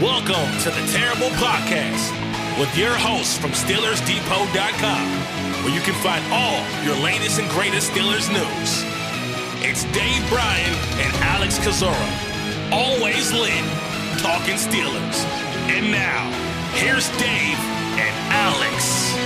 Welcome to the Terrible Podcast with your hosts from SteelersDepot.com, where you can find all your latest and greatest Steelers news. It's Dave Bryan and Alex Kozora, always lit, talking Steelers. And now, here's Dave and Alex.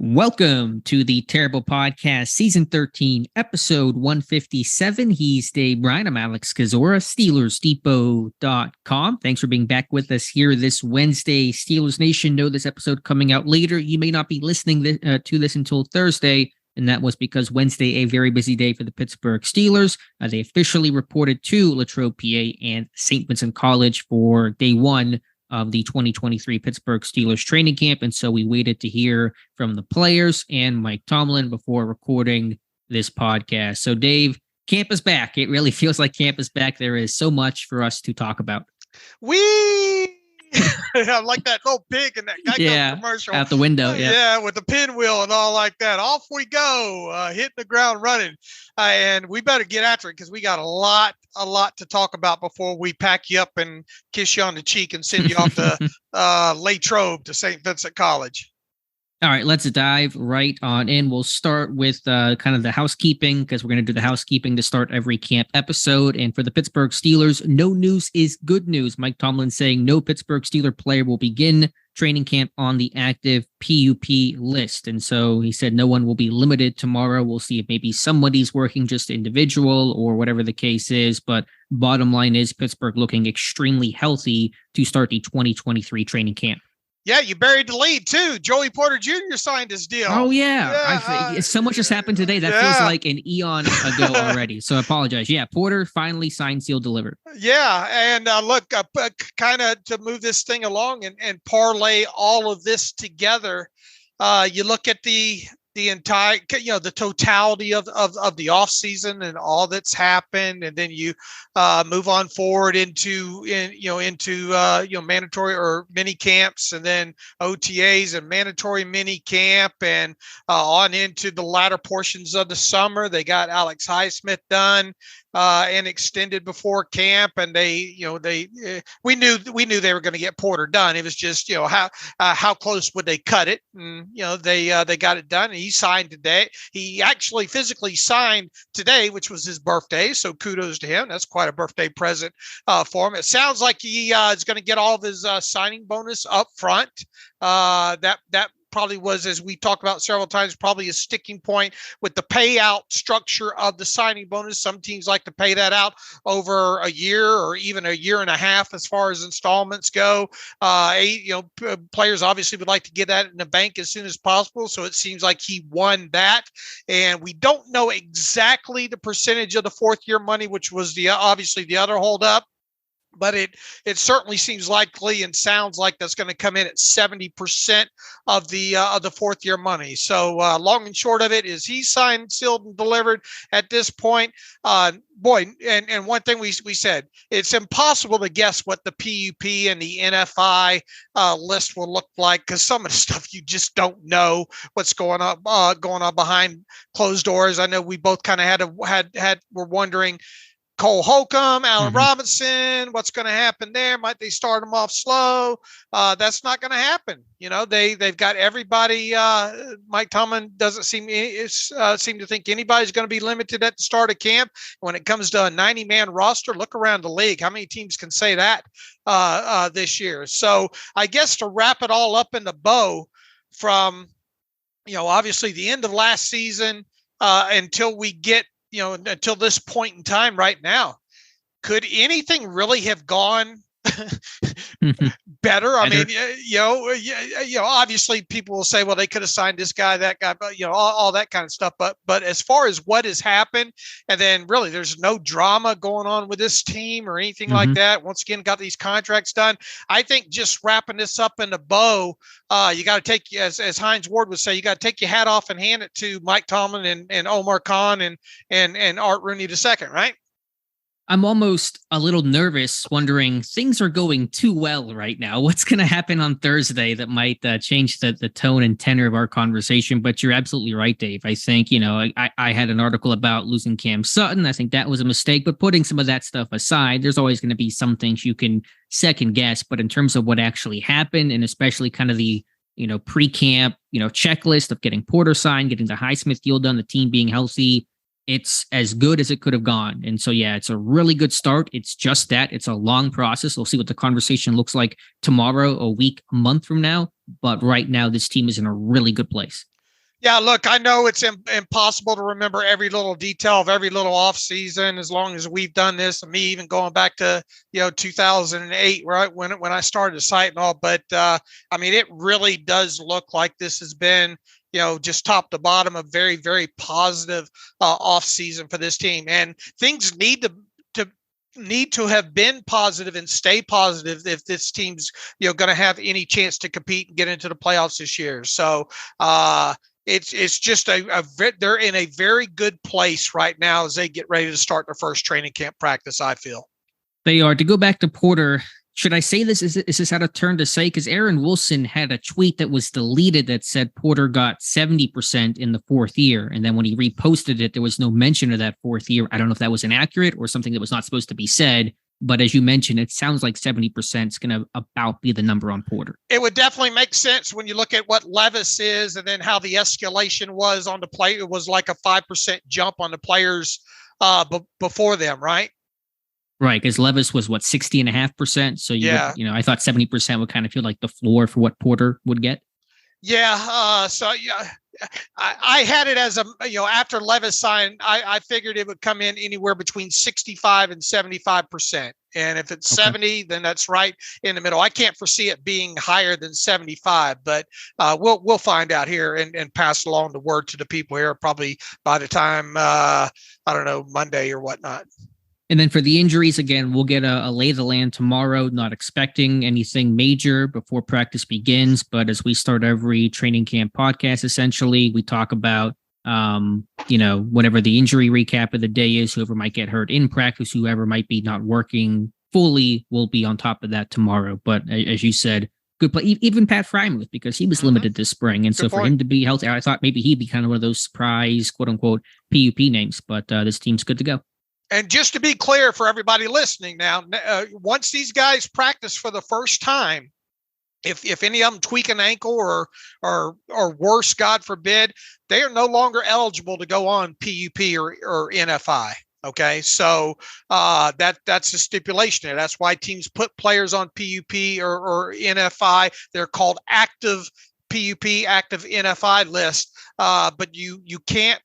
Welcome to the Terrible Podcast, Season 13, Episode 157. He's Dave Bryan. I'm Alex Kozora, SteelersDepot.com. Thanks for being back with us here this Wednesday. Steelers Nation, know this episode coming out later. You may not be listening to this until Thursday, and that was because Wednesday, a very busy day for the Pittsburgh Steelers. They officially reported to Latrobe, PA, and Saint Vincent College for day one of the 2023 Pittsburgh Steelers training camp. And so we waited to hear from the players and Mike Tomlin before recording this podcast. So Dave, camp is back. It really feels like camp is back. There is so much for us to talk about. I like that little pig in that Geico commercial. Out the window. Yeah, with the pinwheel and all like that. Off we go, hitting the ground running. And we better get after it because we got a lot to talk about before we pack you up and kiss you on the cheek and send you off to Latrobe to Saint Vincent College. All right, let's dive right on in. We'll start with kind of the housekeeping because we're going to do the housekeeping to start every camp episode. And for the Pittsburgh Steelers, no news is good news. Mike Tomlin saying no Pittsburgh Steeler player will begin training camp on the active PUP list. And so he said no one will be limited tomorrow. We'll see if maybe somebody's working just individual or whatever the case is. But bottom line is Pittsburgh looking extremely healthy to start the 2023 training camp. Yeah, you buried the lead, too. Joey Porter Jr. signed his deal. Oh, yeah. So much has happened today. That feels like an eon ago already. So I apologize. Yeah, Porter finally signed, sealed, delivered. Yeah, and look, kind of to move this thing along and parlay all of this together, you look at the entire, the totality of the offseason and all that's happened. And then you move on forward into mandatory or mini camps and then OTAs and mandatory mini camp and on into the latter portions of the summer. They got Alex Highsmith done and extended before camp. And we knew they were going to get Porter done. It was just, how close would they cut it? And, they got it done. And he signed today. He actually physically signed today, which was his birthday. So kudos to him. That's quite a birthday present for him. It sounds like he is going to get all of his signing bonus up front. That probably was, as we talked about several times, probably a sticking point with the payout structure of the signing bonus. Some teams like to pay that out over a year or even a year and a half as far as installments go. Players obviously would like to get that in the bank as soon as possible. So it seems like he won that. And we don't know exactly the percentage of the fourth year money, which was obviously the other holdup. But it certainly seems likely and sounds like that's going to come in at 70% of the fourth year money. So long and short of it is he signed, sealed, and delivered at this point. And one thing we said, it's impossible to guess what the PUP and the NFI list will look like because some of the stuff you just don't know what's going on behind closed doors. I know we both kind of were wondering. Cole Holcomb, Allen Robinson, what's going to happen there? Might they start them off slow? That's not going to happen. They've got everybody. Mike Tomlin doesn't seem to think anybody's going to be limited at the start of camp. When it comes to a 90-man roster, look around the league. How many teams can say that this year? So I guess to wrap it all up in the bow from, obviously the end of last season until we get, until this point in time right now, could anything really have gone better? I mean, obviously people will say, well, they could have signed this guy, that guy, but all that kind of stuff. But as far as what has happened, and then really there's no drama going on with this team or anything like that. Once again, got these contracts done. I think just wrapping this up in a bow, you got to take, as Hines Ward would say, you got to take your hat off and hand it to Mike Tomlin and Omar Khan and Art Rooney II, right? I'm almost a little nervous, wondering things are going too well right now. What's going to happen on Thursday that might change the tone and tenor of our conversation? But you're absolutely right, Dave. I think, I had an article about losing Cam Sutton. I think that was a mistake, but putting some of that stuff aside, there's always going to be some things you can second guess. But in terms of what actually happened, and especially kind of the, pre-camp, checklist of getting Porter signed, getting the Highsmith deal done, the team being healthy, it's as good as it could have gone. And so, yeah, it's a really good start. It's just that it's a long process. We'll see what the conversation looks like tomorrow, a week, a month from now. But right now, this team is in a really good place. Yeah, look, I know it's impossible to remember every little detail of every little offseason as long as we've done this, and me even going back to, 2008, right, when I started the site and all. But, it really does look like this has been, just top to bottom, a very, very positive offseason for this team. And things need to have been positive and stay positive if this team's, going to have any chance to compete and get into the playoffs this year. So, it's just they're in a very good place right now as they get ready to start their first training camp practice, I feel. They are. To go back to Porter, should I say this? Is this out of turn to say? Because Aaron Wilson had a tweet that was deleted that said Porter got 70% in the fourth year. And then when he reposted it, there was no mention of that fourth year. I don't know if that was inaccurate or something that was not supposed to be said. But as you mentioned, it sounds like 70% is going to about be the number on Porter. It would definitely make sense when you look at what Levis is and then how the escalation was on the play. It was like a 5% jump on the players before them, right? Right, because Levis was 60.5%. So I thought 70% would kind of feel like the floor for what Porter would get. Yeah. I had it as after Levis signed, I figured it would come in anywhere between 65 and 75%. And if it's 70, then that's right in the middle. I can't foresee it being higher than 75, but we'll find out here and pass along the word to the people here probably by the time, Monday or whatnot. And then for the injuries, again, we'll get a lay of the land tomorrow, not expecting anything major before practice begins. But as we start every training camp podcast, essentially, we talk about, whatever the injury recap of the day is, whoever might get hurt in practice, whoever might be not working fully will be on top of that tomorrow. But as you said, good play. Even Pat Frymuth, because he was limited this spring. And for him to be healthy, I thought maybe he'd be kind of one of those surprise, quote unquote, PUP names. But this team's good to go. And just to be clear for everybody listening now, once these guys practice for the first time, if any of them tweak an ankle or worse, God forbid, they are no longer eligible to go on PUP or NFI. Okay, so that's a stipulation there. That's why teams put players on PUP or NFI. They're called active PUP, active NFI list. But you can't,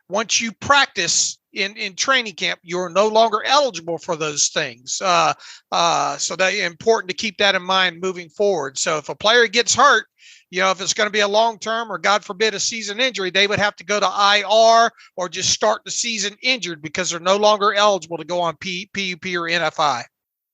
once you practice in training camp, you're no longer eligible for those things. So that's important to keep that in mind moving forward. So if a player gets hurt, if it's going to be a long-term or God forbid a season injury, they would have to go to IR or just start the season injured because they're no longer eligible to go on PUP or NFI.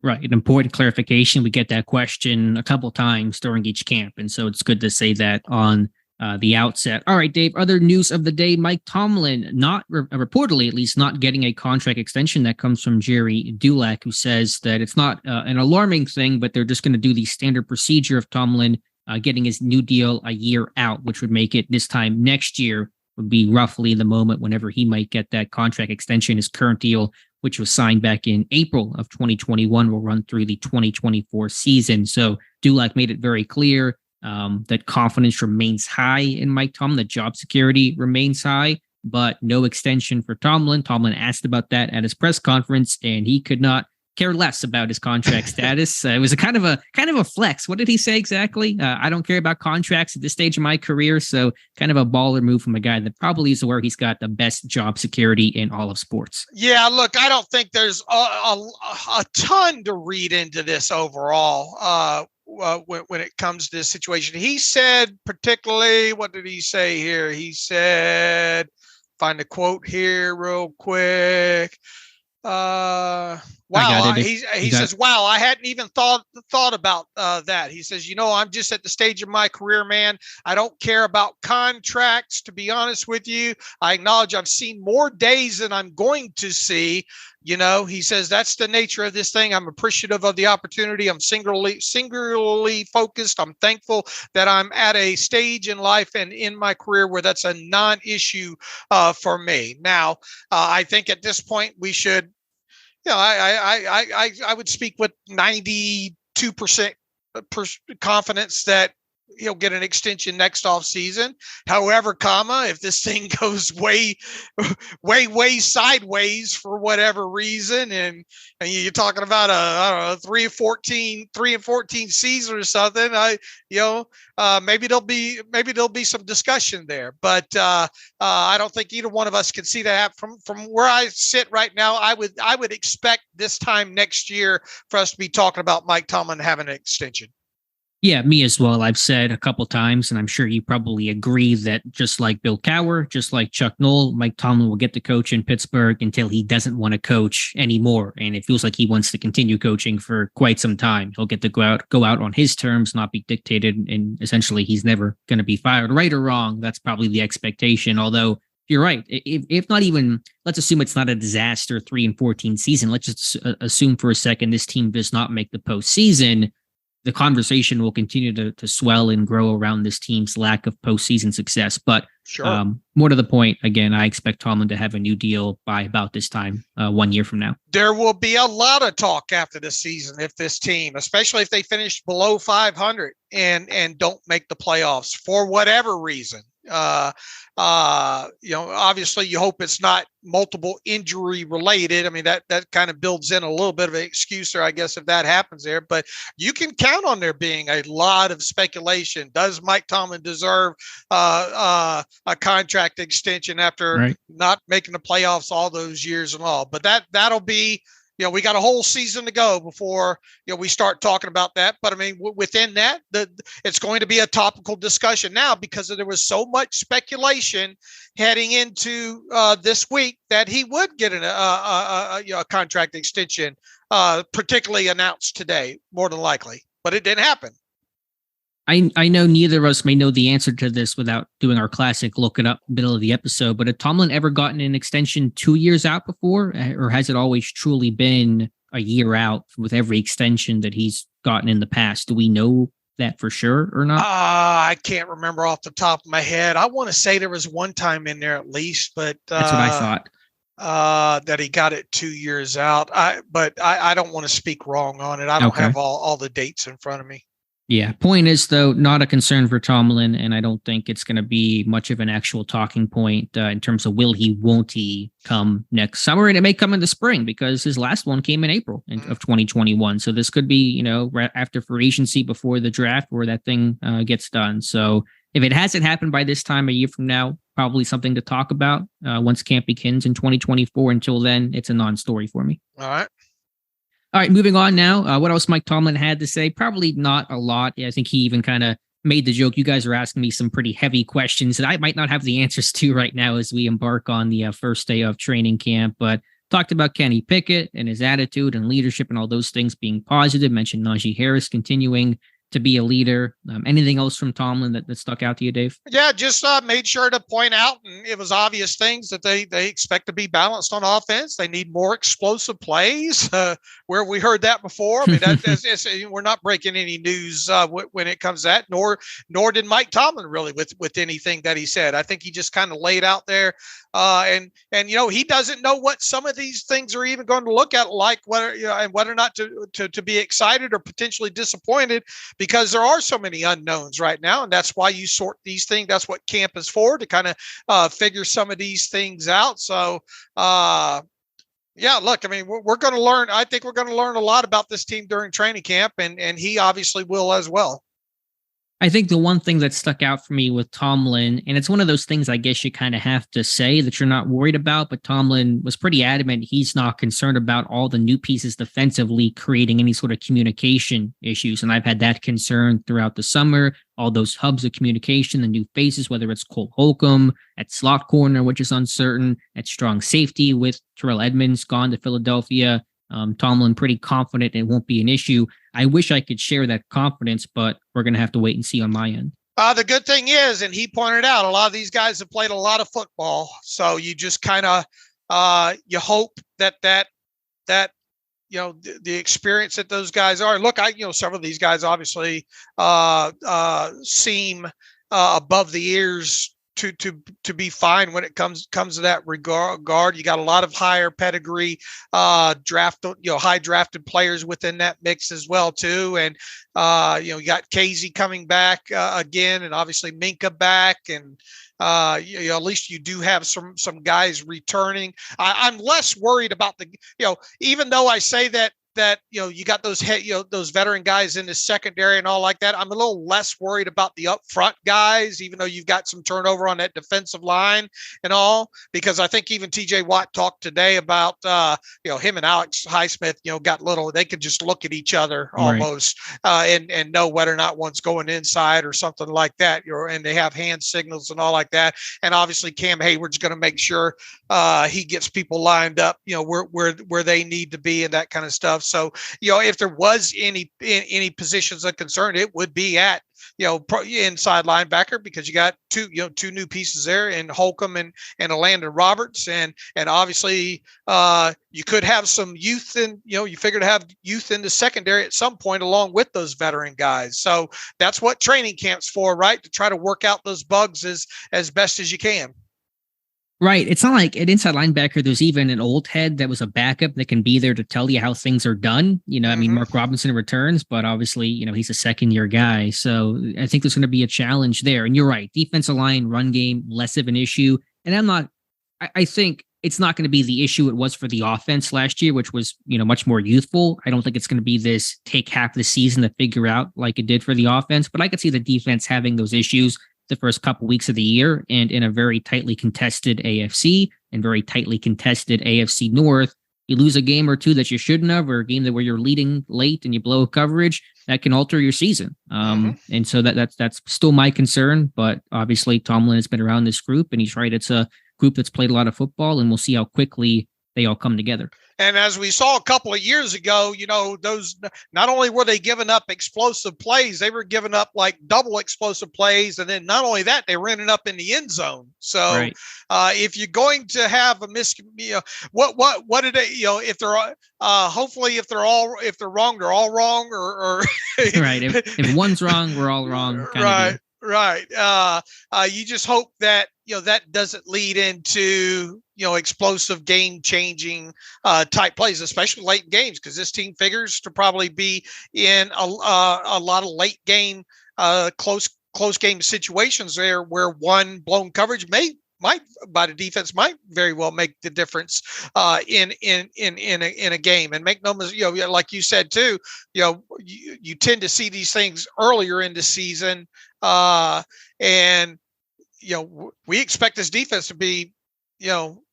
Right. An important clarification. We get that question a couple times during each camp. And so it's good to say that on the outset. All right, Dave, other news of the day, Mike Tomlin, not reportedly, at least not getting a contract extension. That comes from Jerry Dulac, who says that it's not an alarming thing, but they're just going to do the standard procedure of Tomlin getting his new deal a year out, which would make it this time next year would be roughly the moment whenever he might get that contract extension. His current deal, which was signed back in April of 2021, will run through the 2024 season. So Dulac made it very clear that confidence remains high in Mike Tomlin, that job security remains high, but no extension for Tomlin. Tomlin asked about that at his press conference, and he could not care less about his contract status. It was a kind of a flex. What did he say exactly? I don't care about contracts at this stage of my career. So kind of a baller move from a guy that probably is where he's got the best job security in all of sports. Yeah, look, I don't think there's a ton to read into this overall. When it comes to this situation, he said particularly, what did he say here? He said, find a quote here real quick. Wow. He says, wow, I hadn't even thought about that. He says, I'm just at the stage of my career, man. I don't care about contracts, to be honest with you. I acknowledge I've seen more days than I'm going to see. He says, that's the nature of this thing. I'm appreciative of the opportunity. I'm singularly focused. I'm thankful that I'm at a stage in life and in my career where that's a non-issue for me. Now, I think at this point we should, I would speak with 92% confidence that he'll get an extension next offseason. However, if this thing goes way sideways for whatever reason, and you're talking about a 3-14 season or something, maybe there'll be some discussion there. But I don't think either one of us can see that from where I sit right now. I would expect this time next year for us to be talking about Mike Tomlin having an extension. Yeah, me as well. I've said a couple times, and I'm sure you probably agree, that just like Bill Cowher, just like Chuck Noll, Mike Tomlin will get to coach in Pittsburgh until he doesn't want to coach anymore. And it feels like he wants to continue coaching for quite some time. He'll get to go out on his terms, not be dictated. And essentially, he's never going to be fired, right or wrong. That's probably the expectation. Although, you're right. If not even, let's assume it's not a disaster 3-14 season. Let's just assume for a second this team does not make the postseason. The conversation will continue to swell and grow around this team's lack of postseason success. But sure. More to the point, again, I expect Tomlin to have a new deal by about this time, 1 year from now. There will be a lot of talk after the season if this team, especially if they finish below 500 and don't make the playoffs for whatever reason. Obviously you hope it's not multiple injury related. I mean, that kind of builds in a little bit of an excuse there, I guess, if that happens there, but you can count on there being a lot of speculation. Does Mike Tomlin deserve a contract extension after not making the playoffs all those years and all? But that'll be, we got a whole season to go before we start talking about that. But I mean, within that, it's going to be a topical discussion now because there was so much speculation heading into this week that he would get a contract extension, particularly announced today, more than likely. But it didn't happen. I know neither of us may know the answer to this without doing our classic look it up middle of the episode, but had Tomlin ever gotten an extension 2 years out before, or has it always truly been a year out with every extension that he's gotten in the past? Do we know that for sure or not? I can't remember off the top of my head. I want to say there was one time in there at least, but that's what I thought. That he got it 2 years out. But I don't want to speak wrong on it. I don't have all the dates in front of me. Yeah. Point is, though, not a concern for Tomlin, and I don't think it's going to be much of an actual talking point in terms of won't he come next summer, and it may come in the spring because his last one came in April of 2021. So this could be, right after free agency, before the draft, where that thing gets done. So if it hasn't happened by this time a year from now, probably something to talk about once camp begins in 2024. Until then, it's a non-story for me. All right, moving on now. What else Mike Tomlin had to say? Probably not a lot. I think he even kind of made the joke. You guys are asking me some pretty heavy questions that I might not have the answers to right now as we embark on the first day of training camp. But talked about Kenny Pickett and his attitude and leadership and all those things being positive. Mentioned Najee Harris continuing to be a leader. Anything else from Tomlin that stuck out to you, Dave? Yeah, just made sure to point out, and it was obvious things that they expect to be balanced on offense. They need more explosive plays, where we heard that before. I mean, we're not breaking any news when it comes to that, nor did Mike Tomlin really with anything that he said. I think he just kind of laid out there, and he doesn't know what some of these things are even going to look at, like whether or not to be excited or potentially disappointed, because there are so many unknowns right now. And that's why you sort these things. That's what camp is for, to kind of figure some of these things out. So, look, I mean, we're going to learn. I think we're going to learn a lot about this team during training camp, and he obviously will as well. I think the one thing that stuck out for me with Tomlin, and it's one of those things I guess you kind of have to say that you're not worried about, but Tomlin was pretty adamant he's not concerned about all the new pieces defensively creating any sort of communication issues. And I've had that concern throughout the summer, all those hubs of communication, the new faces, whether it's Cole Holcomb at slot corner, which is uncertain, at strong safety with Terrell Edmonds gone to Philadelphia. Tomlin pretty confident it won't be an issue. I wish I could share that confidence, but we're going to have to wait and see on my end. The good thing is, and he pointed out, a lot of these guys have played a lot of football. So you just kind of, you hope that that, the experience that those guys are. Look, several of these guys obviously seem above the ears to be fine when it comes to that regard. You got a lot of higher pedigree high drafted players within that mix as well too. And you got Casey coming back again, and obviously Minka back, and at least you do have some guys returning. I'm less worried about even though I say that you got those veteran guys in the secondary and all like that, I'm a little less worried about the up front guys, even though you've got some turnover on that defensive line and all, because I think even TJ Watt talked today about, him and Alex Highsmith, they could just look at each other almost, and know whether or not one's going inside or something like that, and they have hand signals and all like that. And obviously Cam Hayward's going to make sure he gets people lined up, where they need to be and that kind of stuff. So, if there was any positions of concern, it would be at, inside linebacker, because you got two new pieces there in Holcomb and Landon Roberts. And obviously you could have some youth, and, you figure to have youth in the secondary at some point along with those veteran guys. So that's what training camp's for, right? To try to work out those bugs as best as you can. Right. It's not like at inside linebacker, there's even an old head that was a backup that can be there to tell you how things are done. I mean, Mark Robinson returns, but obviously, he's a second-year guy. So I think there's going to be a challenge there. And you're right. Defensive line, run game, less of an issue. And I think it's not going to be the issue it was for the offense last year, which was, much more youthful. I don't think it's going to be this take half the season to figure out like it did for the offense, but I could see the defense having those issues the first couple weeks of the year, and in a very tightly contested AFC and very tightly contested AFC North, you lose a game or two that you shouldn't have, or a game where you're leading late and you blow coverage, that can alter your season. And so that's still my concern, but obviously Tomlin has been around this group, and he's right. It's a group that's played a lot of football, and we'll see how quickly they all come together. And as we saw a couple of years ago, those, not only were they giving up explosive plays, they were giving up like double explosive plays. And then not only that, they were ending up in the end zone. So if you're going to have a what did they, if they're, hopefully if they're wrong, they're all wrong, or right. If one's wrong, we're all wrong. Right. You just hope that, that doesn't lead into, explosive game-changing type plays, especially late in games, because this team figures to probably be in a lot of late game, close game situations there, where one blown coverage by the defense might very well make the difference in a game. And make no mistake, like you said too, you tend to see these things earlier in the season, and we expect this defense to be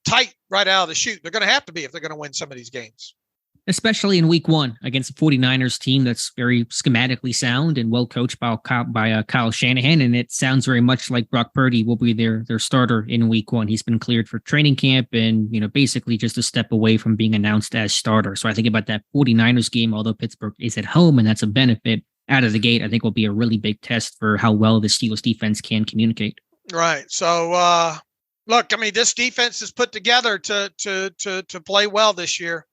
tight right out of the chute. They're going to have to be if they're going to win some of these games, especially in week one against a 49ers team that's very schematically sound and well coached by Kyle Shanahan. And it sounds very much like Brock Purdy will be their starter in week one. He's been cleared for training camp and, basically just a step away from being announced as starter. So I think about that 49ers game, although Pittsburgh is at home and that's a benefit out of the gate, I think will be a really big test for how well the Steelers defense can communicate. Right. So, look, I mean, this defense is put together to play well this year.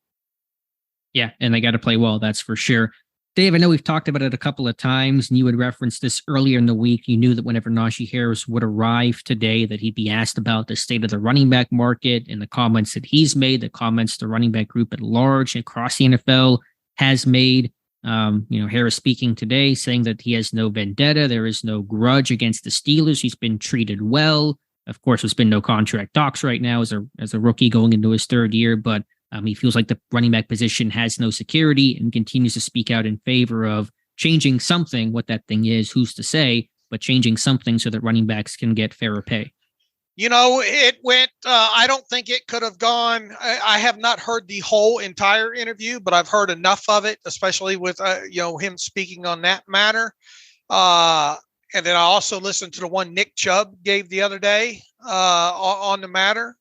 Yeah, and they got to play well, that's for sure. Dave, I know we've talked about it a couple of times, and you had referenced this earlier in the week. You knew that whenever Najee Harris would arrive today, that he'd be asked about the state of the running back market and the comments that he's made, the comments the running back group at large across the NFL has made. Harris speaking today, saying that he has no vendetta. There is no grudge against the Steelers. He's been treated well. Of course, there's been no contract talks right now as a rookie going into his third year, but he feels like the running back position has no security and continues to speak out in favor of changing something. What that thing is, who's to say, but changing something so that running backs can get fairer pay. It went, I don't think it could have gone. I have not heard the whole entire interview, but I've heard enough of it, especially with, him speaking on that matter. And then I also listened to the one Nick Chubb gave the other day on the matter.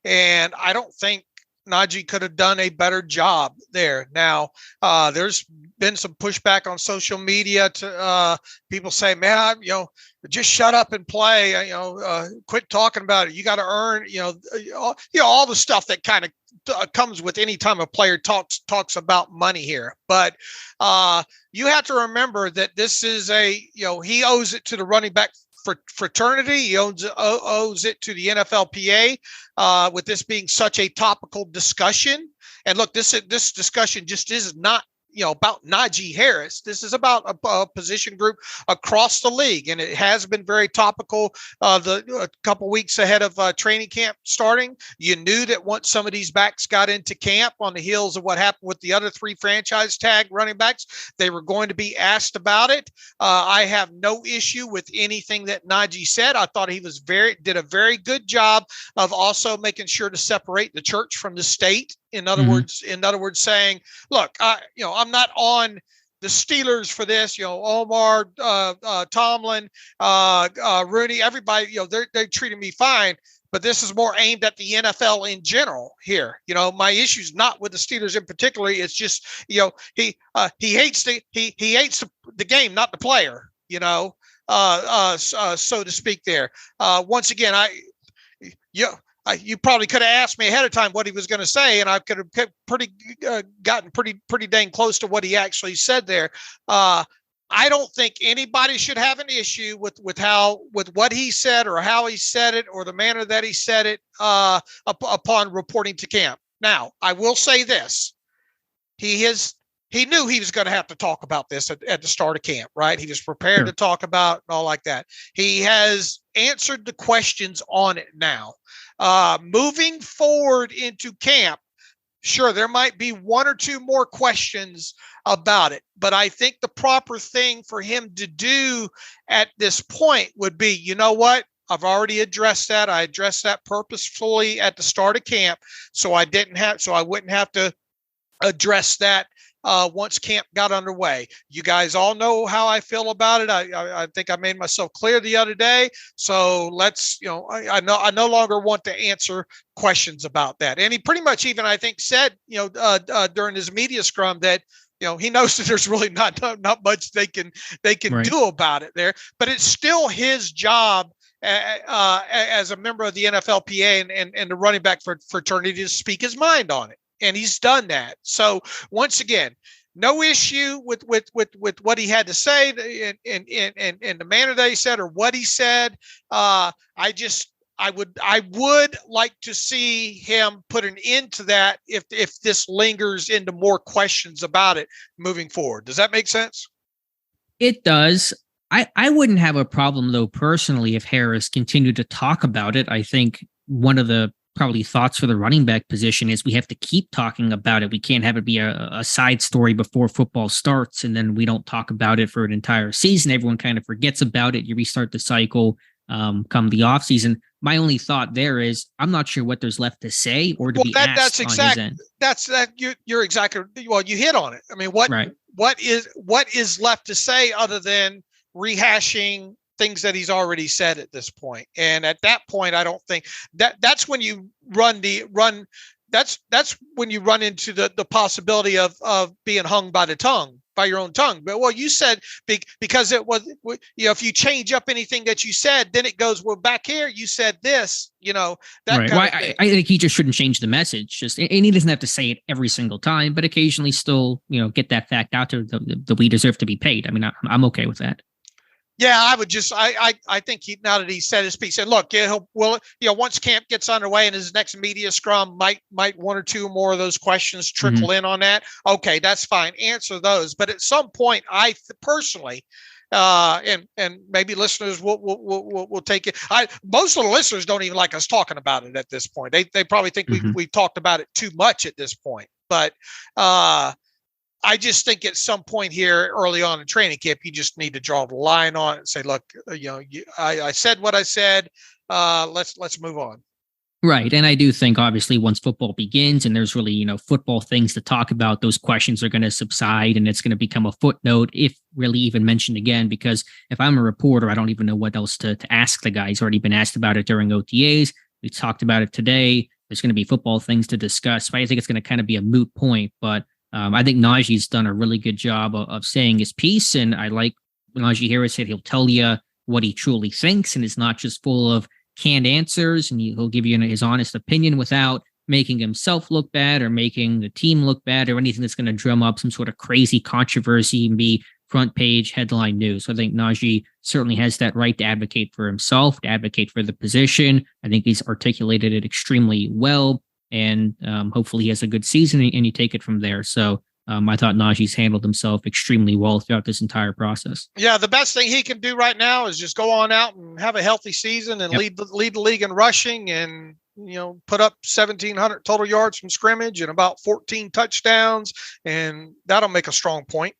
And I don't think Najee could have done a better job there. Now, there's been some pushback on social media to people say, man, just shut up and play, quit talking about it. You got to earn, all the stuff that kind of comes with any time a player talks about money here. But you have to remember that this is he owes it to the running back fraternity. He owes it to the NFLPA with this being such a topical discussion. And look, this discussion just is not about Najee Harris. This is about a position group across the league, and it has been very topical. A couple weeks ahead of training camp starting, you knew that once some of these backs got into camp on the heels of what happened with the other 3 franchise tag running backs, they were going to be asked about it. I have no issue with anything that Najee said. I thought he did a very good job of also making sure to separate the church from the state. In other words, saying, look, I'm not on the Steelers for this. Omar, Tomlin, Rooney, everybody, they're treating me fine. But this is more aimed at the NFL in general here. My issue's not with the Steelers in particular. It's just, he hates the game, not the player. So to speak. There. Once again, you probably could have asked me ahead of time what he was going to say, and I could have gotten pretty dang close to what he actually said there. I don't think anybody should have an issue with what he said or how he said it or the manner that he said it upon reporting to camp. Now, I will say this: he knew he was going to have to talk about this at the start of camp, right? He was prepared to talk about it and all like that. He has answered the questions on it now. Moving forward into camp, sure, there might be 1 or 2 more questions about it, but I think the proper thing for him to do at this point would be, you know what? I've already addressed that. I addressed that purposefully at the start of camp, so I wouldn't have to address that once camp got underway. You guys all know how I feel about it. I think I made myself clear the other day. So let's, I no longer want to answer questions about that. And he pretty much even, I think, said, during his media scrum that, he knows that there's really not much they can do about it there, but it's still his job as a member of the NFLPA and the running back fraternity to speak his mind on it. And he's done that. So once again, no issue with what he had to say and the manner that he said or what he said. I would like to see him put an end to that if this lingers into more questions about it moving forward. Does that make sense? It does. I wouldn't have a problem, though, personally, if Harris continued to talk about it. I think one of the probably thoughts for the running back position is we have to keep talking about it. We can't have it be a side story before football starts and then we don't talk about it for an entire season. Everyone kind of forgets about it. You restart the cycle come the offseason. My only thought there is I'm not sure what there's left to say or to be asked on his end. You're exactly, well, you hit on it. I mean, what is left to say other than rehashing things that he's already said at this point? And at that point, I don't think that's when you that's when you run into the possibility of being hung by your own tongue. But well, you said because it was, if you change up anything that you said, then it goes, well, back here you said this, that right. kind of thing. I think he just shouldn't change the message. And he doesn't have to say it every single time, but occasionally still, get that fact out to the we deserve to be paid. I mean, I'm okay with that. Yeah, I would just, I think now that he said his piece, and look, once camp gets underway and his next media scrum might 1 or 2 more of those questions trickle in on that. Okay, that's fine. Answer those. But at some point, I personally, and maybe listeners will take it. Most of the listeners don't even like us talking about it at this point. They probably think we've talked about it too much at this point. But I just think at some point here early on in training camp, you just need to draw the line on it and say, look, I said what I said. Let's move on. Right. And I do think obviously once football begins and there's really, football things to talk about, those questions are going to subside and it's going to become a footnote if really even mentioned again, because if I'm a reporter, I don't even know what else to ask the guy. He's already been asked about it during OTAs. We talked about it today. There's going to be football things to discuss. So I think it's going to kind of be a moot point, but I think Najee's done a really good job of saying his piece. And I like Najee Harris said he'll tell you what he truly thinks and it's not just full of canned answers, and he'll give you his honest opinion without making himself look bad or making the team look bad or anything that's going to drum up some sort of crazy controversy and be front page headline news. So I think Najee certainly has that right to advocate for himself, to advocate for the position. I think he's articulated it extremely well, and hopefully he has a good season and you take it from there. So I thought Najee's handled himself extremely well throughout this entire process. Yeah, the best thing he can do right now is just go on out and have a healthy season and lead the league in rushing and, put up 1,700 total yards from scrimmage and about 14 touchdowns, and that'll make a strong point.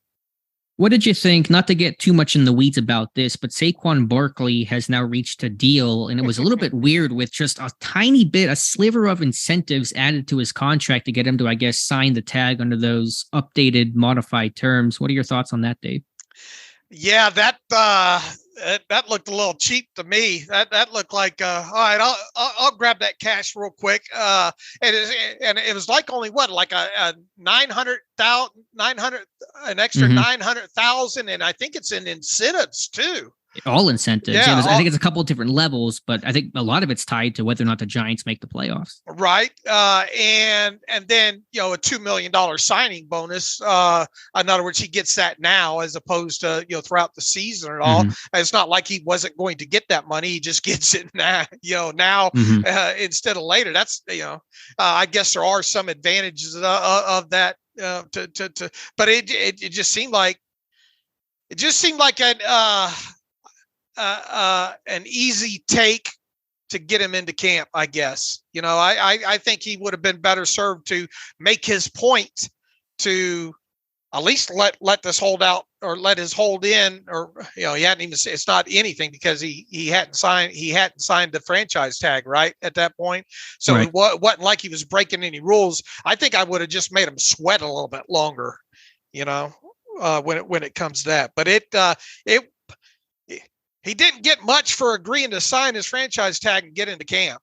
What did you think, not to get too much in the weeds about this, but Saquon Barkley has now reached a deal, and it was a little bit weird with just a tiny bit, a sliver of incentives added to his contract to get him to, I guess, sign the tag under those updated, modified terms. What are your thoughts on that, Dave? Yeah, that looked a little cheap to me. That looked like, all right, I'll grab that cash real quick. And it was like only like a 900,000, an extra 900,000, and I think it's in incentives too. All incentives. Yeah, I think it's a couple of different levels, but I think a lot of it's tied to whether or not the Giants make the playoffs. Right. And then, a $2 million signing bonus. In other words, he gets that now as opposed to, throughout the season and all. It's not like he wasn't going to get that money. He just gets it now, instead of later. That's, I guess there are some advantages of that but it just seemed like an easy take to get him into camp, I guess. I think he would have been better served to make his point to at least let this hold out or let his hold in, or he hadn't even, it's not anything because he hadn't signed the franchise tag right at that point. So It wasn't like he was breaking any rules. I think I would have just made him sweat a little bit longer, when it comes to that. But he didn't get much for agreeing to sign his franchise tag and get into camp.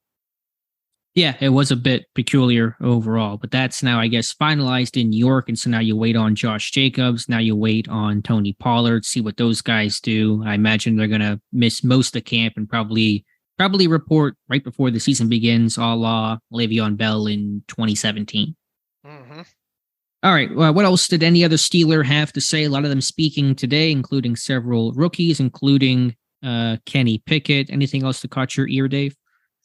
Yeah, it was a bit peculiar overall, but that's now, I guess, finalized in New York. And so now you wait on Josh Jacobs. Now you wait on Tony Pollard, see what those guys do. I imagine they're going to miss most of camp and probably report right before the season begins, a la Le'Veon Bell in 2017. Mm-hmm. All right. Well, what else did any other Steeler have to say? A lot of them speaking today, including several rookies, including Kenny Pickett. Anything else that caught your ear, Dave?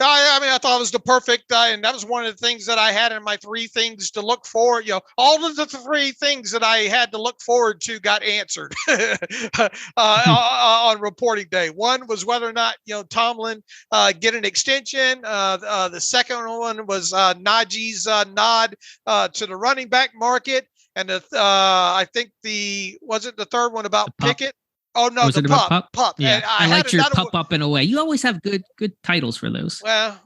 I thought it was the perfect, and that was one of the things that I had in my 3 things to look for. All of the 3 things that I had to look forward to got answered on reporting day. One was whether or not, Tomlin get an extension. The second one was Najee's nod to the running back market. And I think was it the third one about Pickett? Oh no, was the pup. Yeah, I liked your pup up in a way. You always have good titles for those. Well,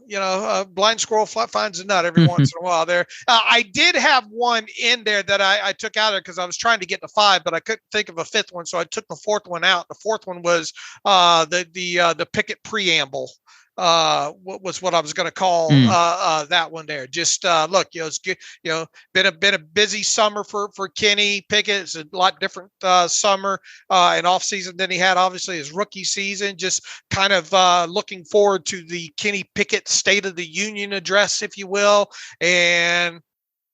blind squirrel finds a nut every once in a while. There, I did have one in there that I took out of because I was trying to get to 5, but I couldn't think of a 5th one, so I took the 4th one out. The 4th one was the Pickett preamble. What was what I was going to call that one there. Just look, it's good. Been a busy summer for Kenny Pickett. It's a lot different summer and off season than he had obviously his rookie season. Just kind of looking forward to the Kenny Pickett State of the Union address, if you will, and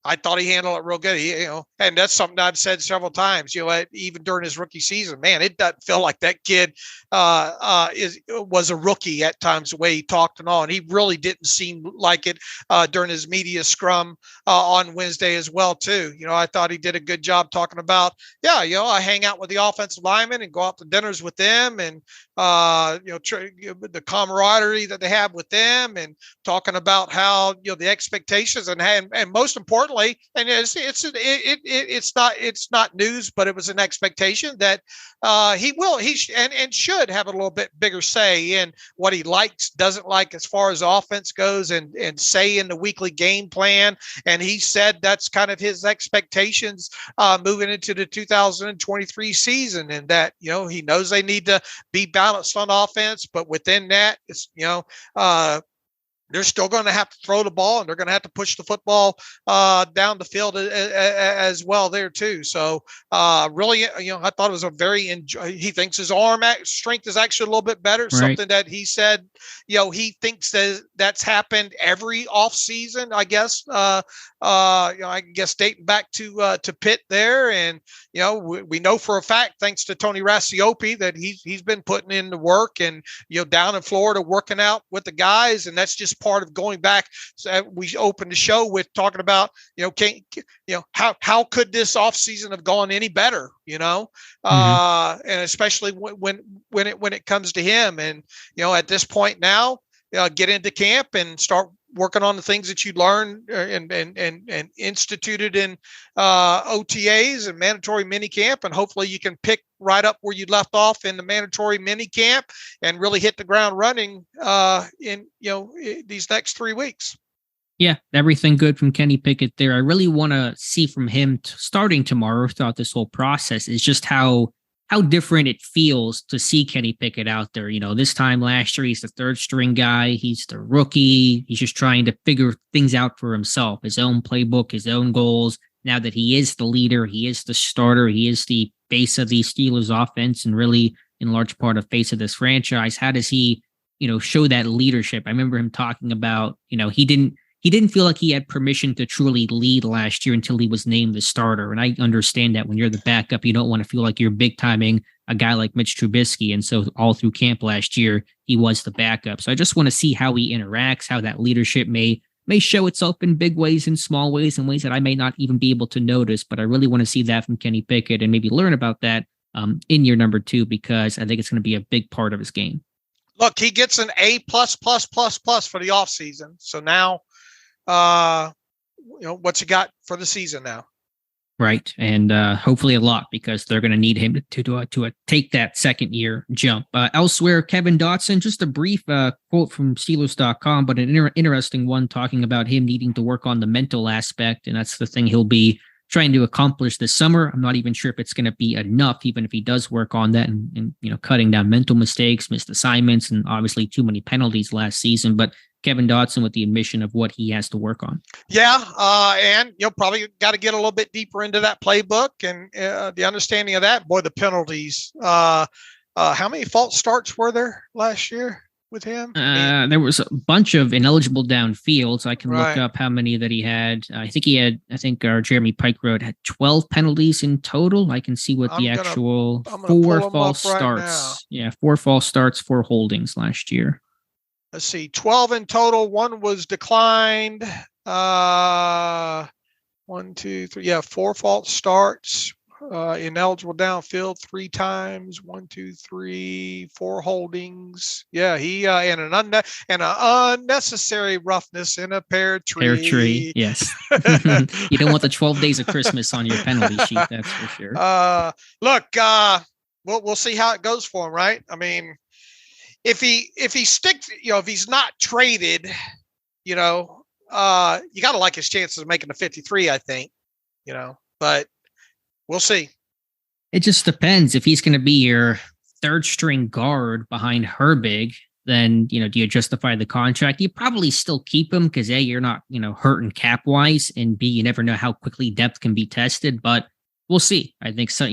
I thought he handled it real good. And that's something I've said several times, even during his rookie season, man, it doesn't feel like that kid was a rookie at times, the way he talked and all. And he really didn't seem like it during his media scrum on Wednesday as well, too. I thought he did a good job talking about, I hang out with the offensive linemen and go out to dinners with them and, the camaraderie that they have with them, and talking about how, the expectations and most importantly, and it's not news, but it was an expectation that he should have a little bit bigger say in what he likes, doesn't like as far as offense goes, and say in the weekly game plan. And he said that's kind of his expectations moving into the 2023 season, and that he knows they need to be balanced on offense, but within that, it's they're still going to have to throw the ball, and they're going to have to push the football down the field as well there too. So really, I thought it was a very he thinks his arm strength is actually a little bit better. Right. Something that he said, he thinks that's happened every offseason, I guess. I guess dating back to Pitt there, and we know for a fact, thanks to Tony Racioppi, that he's been putting in the work, and down in Florida working out with the guys, and that's just part of going back. So we opened the show with talking about how could this offseason have gone any better, and especially when it comes to him, and at this point now, get into camp and start working on the things that you learned and instituted in OTAs and mandatory mini camp, and hopefully you can pick right up where you left off in the mandatory mini camp and really hit the ground running in these next 3 weeks. Yeah, everything good from Kenny Pickett there. I really want to see from him starting tomorrow throughout this whole process is just how different it feels to see Kenny Pickett out there. This time last year, he's the third string guy. He's the rookie. He's just trying to figure things out for himself, his own playbook, his own goals. Now that he is the leader, he is the starter, he is the face of the Steelers offense and really in large part a face of this franchise. How does he, show that leadership? I remember him talking about, he didn't feel like he had permission to truly lead last year until he was named the starter. And I understand that when you're the backup, you don't want to feel like you're big timing a guy like Mitch Trubisky. And so all through camp last year, he was the backup. So I just want to see how he interacts, how that leadership may show itself in big ways and small ways and ways that I may not even be able to notice. But I really want to see that from Kenny Pickett and maybe learn about that in year number 2, because I think it's going to be a big part of his game. Look, he gets an A++++ for the offseason. So now, what's he got for the season now? Right. And hopefully a lot, because they're going to need him to take that second year jump. Elsewhere, Kevin Dotson, just a brief quote from Steelers.com, but an interesting one talking about him needing to work on the mental aspect. And that's the thing he'll be trying to accomplish this summer. I'm not even sure if it's going to be enough, even if he does work on that and cutting down mental mistakes, missed assignments, and obviously too many penalties last season. But Kevin Dotson with the admission of what he has to work on. Yeah, and probably got to get a little bit deeper into that playbook and the understanding of that. Boy, the penalties. How many false starts were there last year with him? There was a bunch of ineligible downfields. I can look up how many that he had. I think our Jeremy Pike wrote had 12 penalties in total. I can see what the actual 4 false starts. Yeah, 4 false starts, 4 holdings last year. Let's see, 12 in total. 1 was declined. 1, 2, 3. Yeah, 4 false starts. Ineligible downfield 3 times. 1, 2, 3, 4 holdings. Yeah, he and an unnecessary roughness in a pear tree. Pear tree, yes. You don't want the 12 days of Christmas on your penalty sheet, that's for sure. Look, we'll see how it goes for him, right? I mean, if he sticks, if he's not traded, you got to like his chances of making the 53, I think, but we'll see. It just depends. If he's going to be your third string guard behind Herbig, then, do you justify the contract? You probably still keep him because A, you're not, hurting cap wise, and B, you never know how quickly depth can be tested, but we'll see. I think so.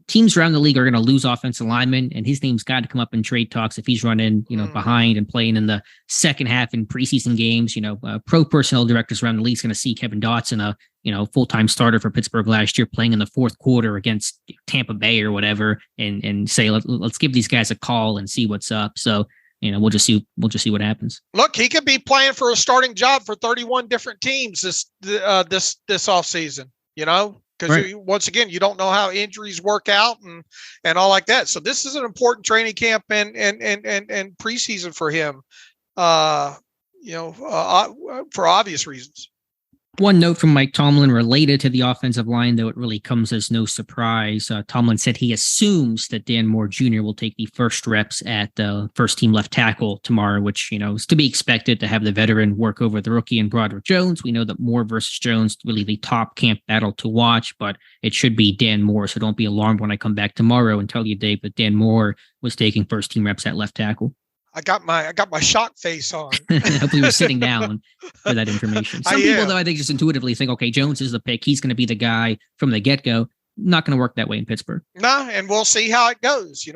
Teams around the league are going to lose offensive linemen, and his name's got to come up in trade talks if he's running, behind and playing in the second half in preseason games. Pro personnel directors around the league is going to see Kevin Dotson, a full-time starter for Pittsburgh last year, playing in the fourth quarter against Tampa Bay or whatever, and say let's give these guys a call and see what's up. So we'll just see what happens. Look, he could be playing for a starting job for 31 different teams this offseason. Because once again, you don't know how injuries work out and all like that. So this is an important training camp and preseason for him, for obvious reasons. One note from Mike Tomlin related to the offensive line, though it really comes as no surprise. Tomlin said he assumes that Dan Moore Jr. will take the first reps at first team left tackle tomorrow, which, is to be expected to have the veteran work over the rookie and Broderick Jones. We know that Moore versus Jones, really the top camp battle to watch, but it should be Dan Moore. So don't be alarmed when I come back tomorrow and tell you, Dave, that Dan Moore was taking first team reps at left tackle. I got my shock face on. Hopefully you're sitting down for that information. Some people, though, I think just intuitively think, okay, Jones is the pick. He's going to be the guy from the get-go. Not going to work that way in Pittsburgh. No, and we'll see how it goes.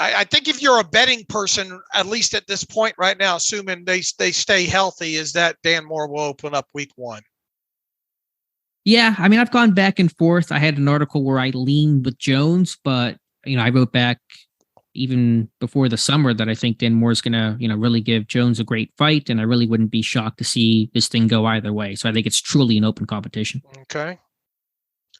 I think if you're a betting person, at least at this point right now, assuming they stay healthy, is that Dan Moore will open up week 1. Yeah, I mean, I've gone back and forth. I had an article where I leaned with Jones, but I wrote back even before the summer that I think Dan Moore's going to, really give Jones a great fight, and I really wouldn't be shocked to see this thing go either way. So I think it's truly an open competition. Okay.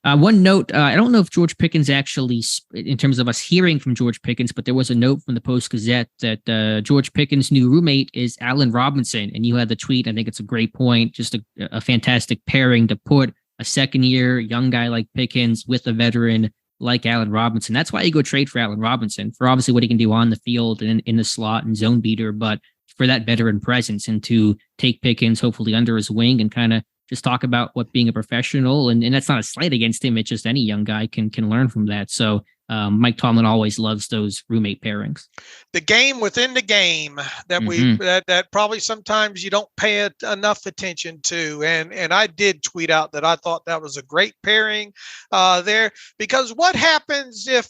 One note, I don't know if George Pickens actually, in terms of us hearing from George Pickens, but there was a note from the Post-Gazette that George Pickens' new roommate is Allen Robinson. And you had the tweet. I think it's a great point, just a fantastic pairing to put a second-year young guy like Pickens with a veteran like Allen Robinson. That's why you go trade for Allen Robinson, for obviously what he can do on the field and in the slot and zone beater, but for that veteran presence and to take Pickens hopefully under his wing and kind of just talk about what being a professional, and that's not a slight against him. It's just any young guy can learn from that. So Mike Tomlin always loves those roommate pairings. The game within the game that that probably sometimes you don't pay enough attention to. And I did tweet out that I thought that was a great pairing there, because what happens if,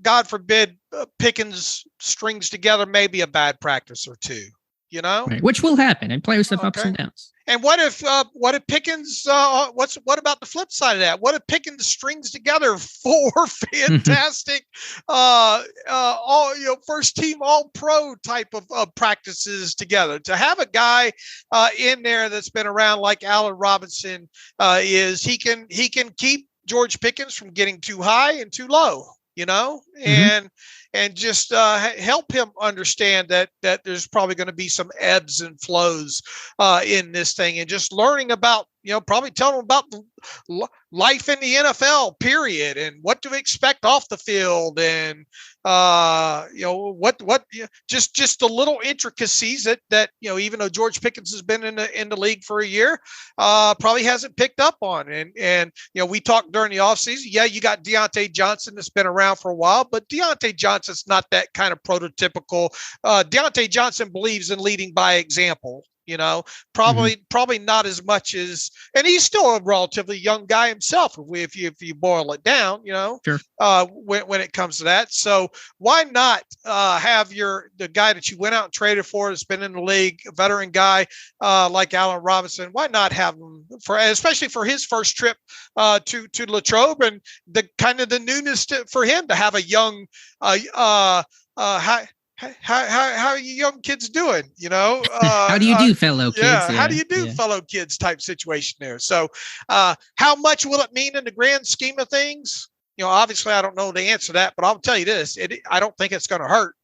God forbid, Pickens strings together maybe a bad practice or two, right, which will happen, and players have ups and downs. And what if Pickens? What about the flip side of that? What if Pickens strings together 4 fantastic, first team All Pro type of practices together? To have a guy in there that's been around like Allen Robinson he can keep George Pickens from getting too high and too low, and just help him understand that there's probably going to be some ebbs and flows in this thing, and just learning about, probably telling him about life in the NFL period and what to expect off the field, and just the little intricacies that even though George Pickens has been in the league for a year, probably hasn't picked up on. And we talked during the offseason. Yeah, you got Deontay Johnson that's been around for a while, but Deontay Johnson's not that kind of prototypical. Deontay Johnson believes in leading by example. Probably not as much as, and he's still a relatively young guy himself. If you boil it down, sure. When it comes to that, so why not have the guy that you went out and traded for, that's been in the league, a veteran guy like Allen Robinson? Why not have him especially for his first trip to Latrobe, and the kind of the newness for him to have a young how are you young kids doing? How do you do, fellow kids? Yeah, how do you do, fellow kids type situation there. So how much will it mean in the grand scheme of things? Obviously I don't know the answer to that, but I'll tell you this, I don't think it's going to hurt.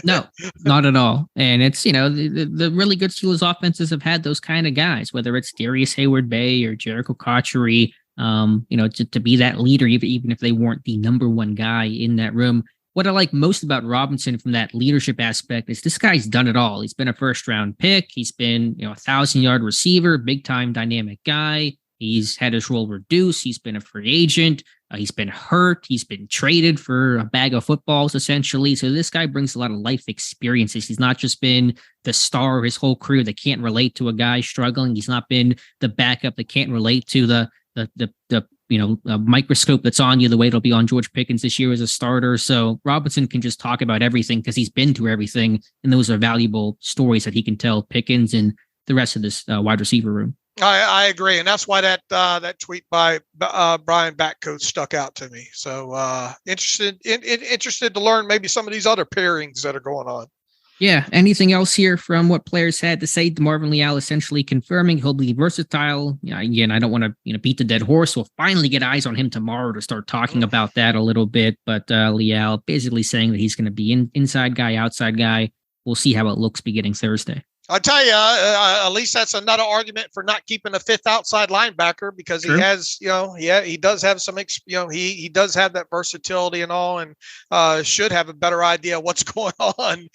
No, not at all. And it's, the really good Steelers offenses have had those kind of guys, whether it's Darius Hayward-Bay or Jericho Cotchery, to be that leader, even if they weren't the number one guy in that room. What I like most about Robinson from that leadership aspect is this guy's done it all. He's been a first-round pick. He's been, 1,000-yard receiver, big-time dynamic guy. He's had his role reduced. He's been a free agent. He's been hurt. He's been traded for a bag of footballs, essentially. So this guy brings a lot of life experiences. He's not just been the star of his whole career that can't relate to a guy struggling. He's not been the backup that can't relate to the microscope that's on you the way it'll be on George Pickens this year as a starter. So Robinson can just talk about everything because he's been through everything, and those are valuable stories that he can tell Pickens and the rest of this wide receiver room. I agree, and that's why that tweet by Brian Batcoat stuck out to me. So interested to learn maybe some of these other pairings that are going on. Yeah. Anything else here from what players had to say? Marvin Leal essentially confirming he'll be versatile. Again, I don't want to beat the dead horse. We'll finally get eyes on him tomorrow to start talking about that a little bit. But Leal basically saying that he's going to be inside guy, outside guy. We'll see how it looks beginning Thursday. I'll tell you, at least that's another argument for not keeping a fifth outside linebacker, because he has, he does have some, he does have that versatility and all, and should have a better idea of what's going on.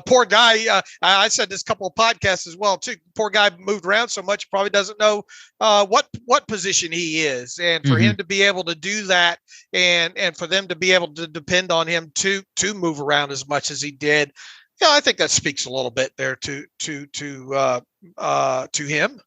Poor guy. I said this a couple of podcasts as well too. Poor guy moved around so much, probably doesn't know what position he is, and for him to be able to do that, and for them to be able to depend on him to move around as much as he did. Yeah, I think that speaks a little bit there to him.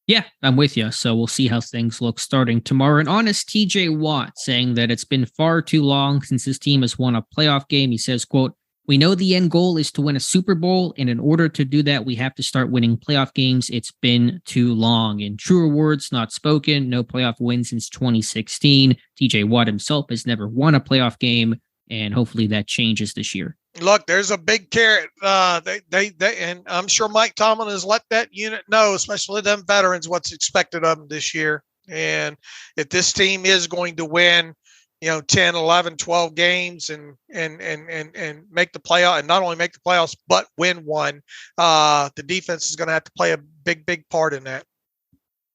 Yeah, I'm with you. So we'll see how things look starting tomorrow. And honest TJ Watt saying that it's been far too long since his team has won a playoff game. He says, quote, "We know the end goal is to win a Super Bowl, and in order to do that, we have to start winning playoff games. It's been too long." In truer words, not spoken, no playoff win since 2016. TJ Watt himself has never won a playoff game, and hopefully that changes this year. Look, there's a big carrot. They and I'm sure Mike Tomlin has let that unit know, especially them veterans, what's expected of them this year. And if this team is going to win, 10, 11, 12 games and make the playoff, and not only make the playoffs, but win one, the defense is going to have to play a big part in that.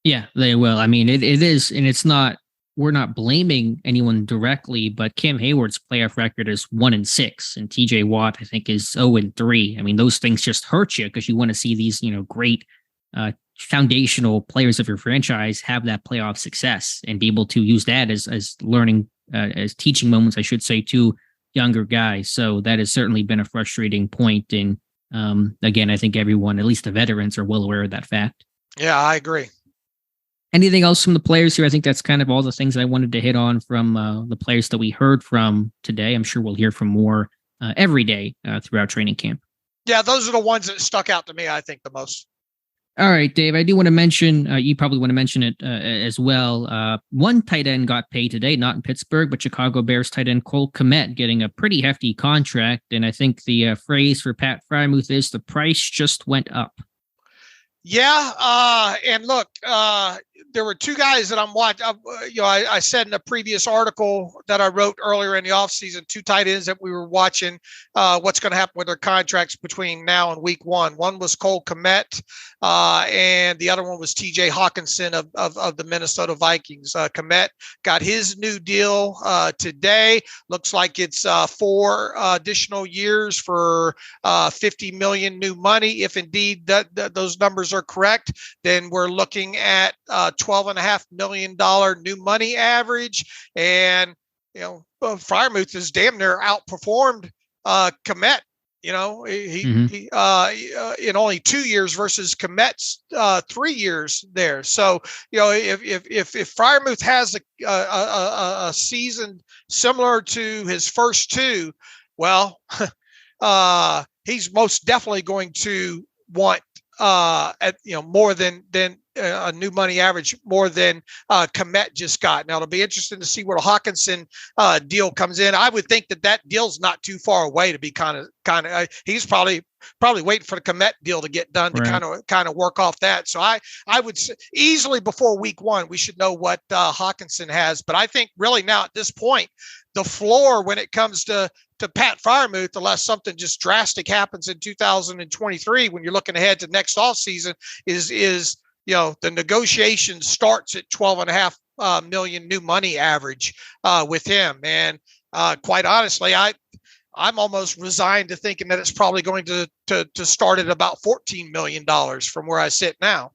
Yeah, they will. I mean, it is, and it's not, we're not blaming anyone directly, but Cam Hayward's playoff record is 1-6, and TJ Watt, I think, is 0-3. I mean, those things just hurt you because you want to see these, great foundational players of your franchise have that playoff success and be able to use that as learning, as teaching moments, I should say, to younger guys. So that has certainly been a frustrating point. And again, I think everyone, at least the veterans, are well aware of that fact. Yeah, I agree. Anything else from the players here? I think that's kind of all the things I wanted to hit on from the players that we heard from today. I'm sure we'll hear from more every day throughout training camp. Yeah, those are the ones that stuck out to me, I think, the most. All right, Dave, I do want to mention, you probably want to mention it as well. One tight end got paid today, not in Pittsburgh, but Chicago Bears tight end Cole Kmet getting a pretty hefty contract. And I think the phrase for Pat Freiermuth is the price just went up. Yeah, and look, there were two guys that I'm watching. I said in a previous article that I wrote earlier in the offseason, two tight ends that we were watching what's going to happen with their contracts between now and week one. One was Cole Kmet, and the other one was TJ Hawkinson of the Minnesota Vikings. Kmet got his new deal today. Looks like it's 4 additional years for $50 million new money. If indeed those numbers are correct, then we're looking at $12.5 million new money average. And, Freiermuth has damn near outperformed Kmet. He in only 2 years versus Kmet's 3 years there. So, if Freiermuth has a season similar to his first two, well, he's most definitely going to want more than a new money average, more than Kmet just got. Now it'll be interesting to see where the Hawkinson deal comes in. I would think that deal's not too far away to be kind of. He's probably waiting for the Kmet deal to get done to kind of work off that. So I would say easily before week one we should know what Hawkinson has. But I think really now at this point, the floor when it comes to Pat Freiermuth, unless something just drastic happens in 2023, when you're looking ahead to next offseason, is the negotiation starts at $12.5 million new money average with him. And quite honestly, I'm almost resigned to thinking that it's probably going to start at about $14 million from where I sit now.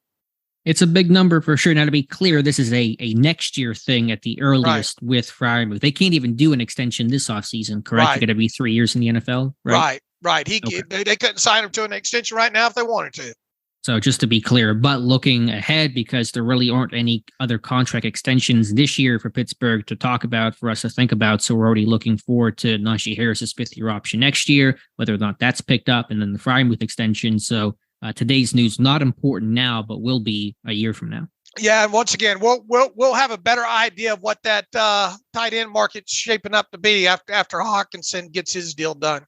It's a big number for sure. Now, to be clear, this is a next year thing at the earliest with Freiermuth. They can't even do an extension this offseason, correct? Right. It's got to be 3 years in the NFL, right? Right. They couldn't sign him to an extension right now if they wanted to. So just to be clear, but looking ahead, because there really aren't any other contract extensions this year for Pittsburgh to talk about, for us to think about. So we're already looking forward to Najee Harris's 5th-year option next year, whether or not that's picked up, and then the Freiermuth extension. So today's news, not important now, but will be a year from now. Yeah, and once again, we'll have a better idea of what that tight end market's shaping up to be after Hawkinson gets his deal done.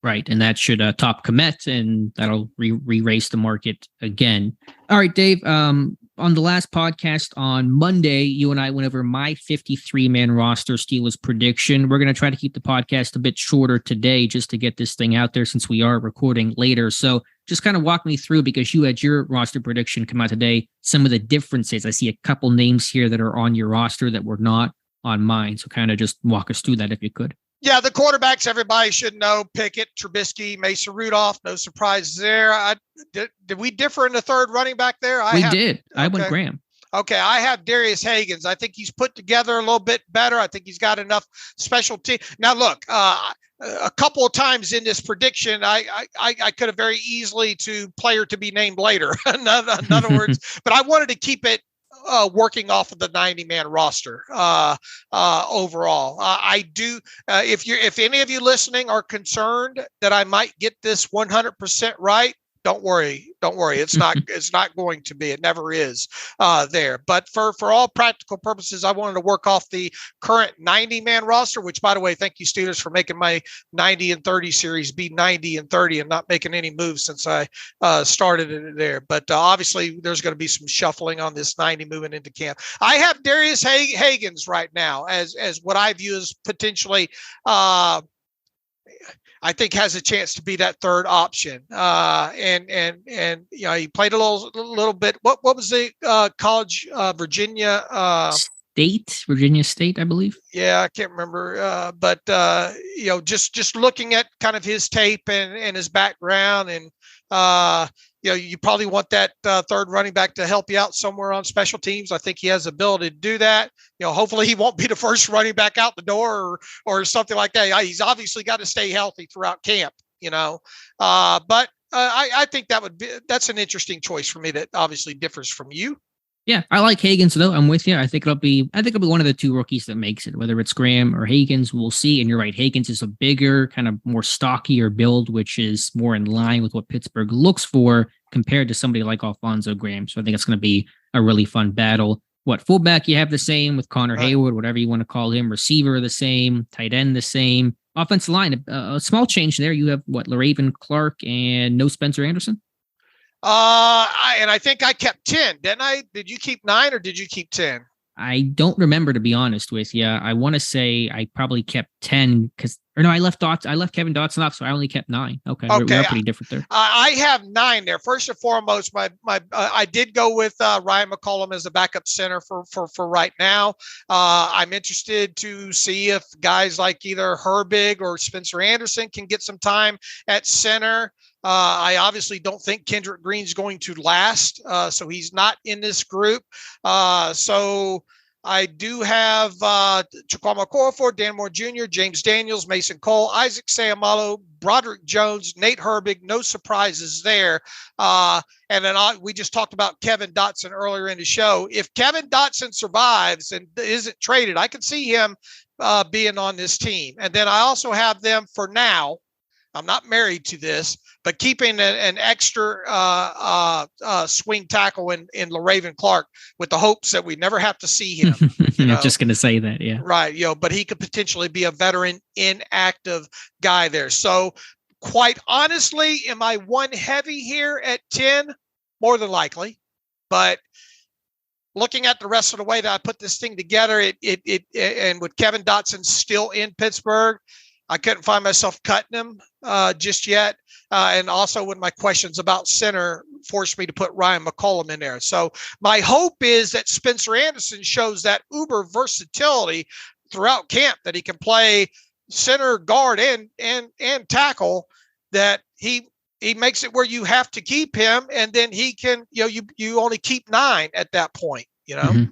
Right, and that should top Kmet, and that'll re-race the market again. All right, Dave, on the last podcast on Monday, you and I went over my 53-man roster Steelers prediction. We're going to try to keep the podcast a bit shorter today just to get this thing out there since we are recording later. So just kind of walk me through, because you had your roster prediction come out today, some of the differences. I see a couple names here that are on your roster that were not on mine. So kind of just walk us through that if you could. Yeah, the quarterbacks, everybody should know: Pickett, Trubisky, Mason Rudolph. No surprise there. Did we differ in the third running back there? We did. I went Graham. Okay, I have Darius Higgins. I think he's put together a little bit better. I think he's got enough specialty. Now, look, a couple of times in this prediction, I could have very easily to player to be named later. in other words, but I wanted to keep it working off of the 90-man roster overall. I do. If any of you listening are concerned that I might get this 100% right, don't worry. It's not going to be. It never is there. But for all practical purposes, I wanted to work off the current 90-man roster, which, by the way, thank you, Steelers, for making my 90 and 30 series be 90 and 30 and not making any moves since I started it there. But obviously, there's going to be some shuffling on this 90 moving into camp. I have Darius Higgins right now as what I view as potentially I think has a chance to be that third option. And you know, he played a little bit. What was the college, Virginia State, I believe. Yeah, I can't remember. But you know, just looking at kind of his tape and his background, and you know, you probably want that third running back to help you out somewhere on special teams. I think he has the ability to do that. You know, hopefully he won't be the first running back out the door or something like that. He's obviously got to stay healthy throughout camp, you know. But I think that's an interesting choice for me that obviously differs from you. Yeah, I like Higgins though. I'm with you. I think it'll be one of the two rookies that makes it, whether it's Graham or Higgins. We'll see. And you're right, Higgins is a bigger, kind of more stockier build, which is more in line with what Pittsburgh looks for compared to somebody like Alfonso Graham. So I think it's going to be a really fun battle. What fullback you have the same with Connor Hayward, whatever you want to call him. Receiver the same, tight end the same. Offensive line, a small change there. You have Latrobe, Clark, and no Spencer Anderson. I think I kept 10, didn't I? Did you keep 9 or did you keep 10? I don't remember, to be honest with you. I want to say I probably kept 10 I left Kevin Dotson off, so I only kept 9. Okay. We're pretty different there. I have 9 there. First and foremost, I did go with Ryan McCollum as a backup center for right now. I'm interested to see if guys like either Herbig or Spencer Anderson can get some time at center. I obviously don't think Kendrick Green's going to last, so he's not in this group. So I do have Chukwuma Okorafor, Dan Moore Jr., James Daniels, Mason Cole, Isaac Seumalo, Broderick Jones, Nate Herbig. No surprises there. And then we just talked about Kevin Dotson earlier in the show. If Kevin Dotson survives and isn't traded, I can see him being on this team. And then I also have them for now. I'm not married to this, but keeping an extra swing tackle in LaRaven Clark with the hopes that we never have to see him. I'm just going to say that, yeah. Right, but he could potentially be a veteran inactive guy there. So quite honestly, am I one heavy here at 10? More than likely. But looking at the rest of the way that I put this thing together, and with Kevin Dotson still in Pittsburgh, I couldn't find myself cutting him just yet. And also when my questions about center forced me to put Ryan McCollum in there. So my hope is that Spencer Anderson shows that uber versatility throughout camp, that he can play center, guard, and tackle, that he makes it where you have to keep him. And then he can, you only keep 9 at that point, Mm-hmm.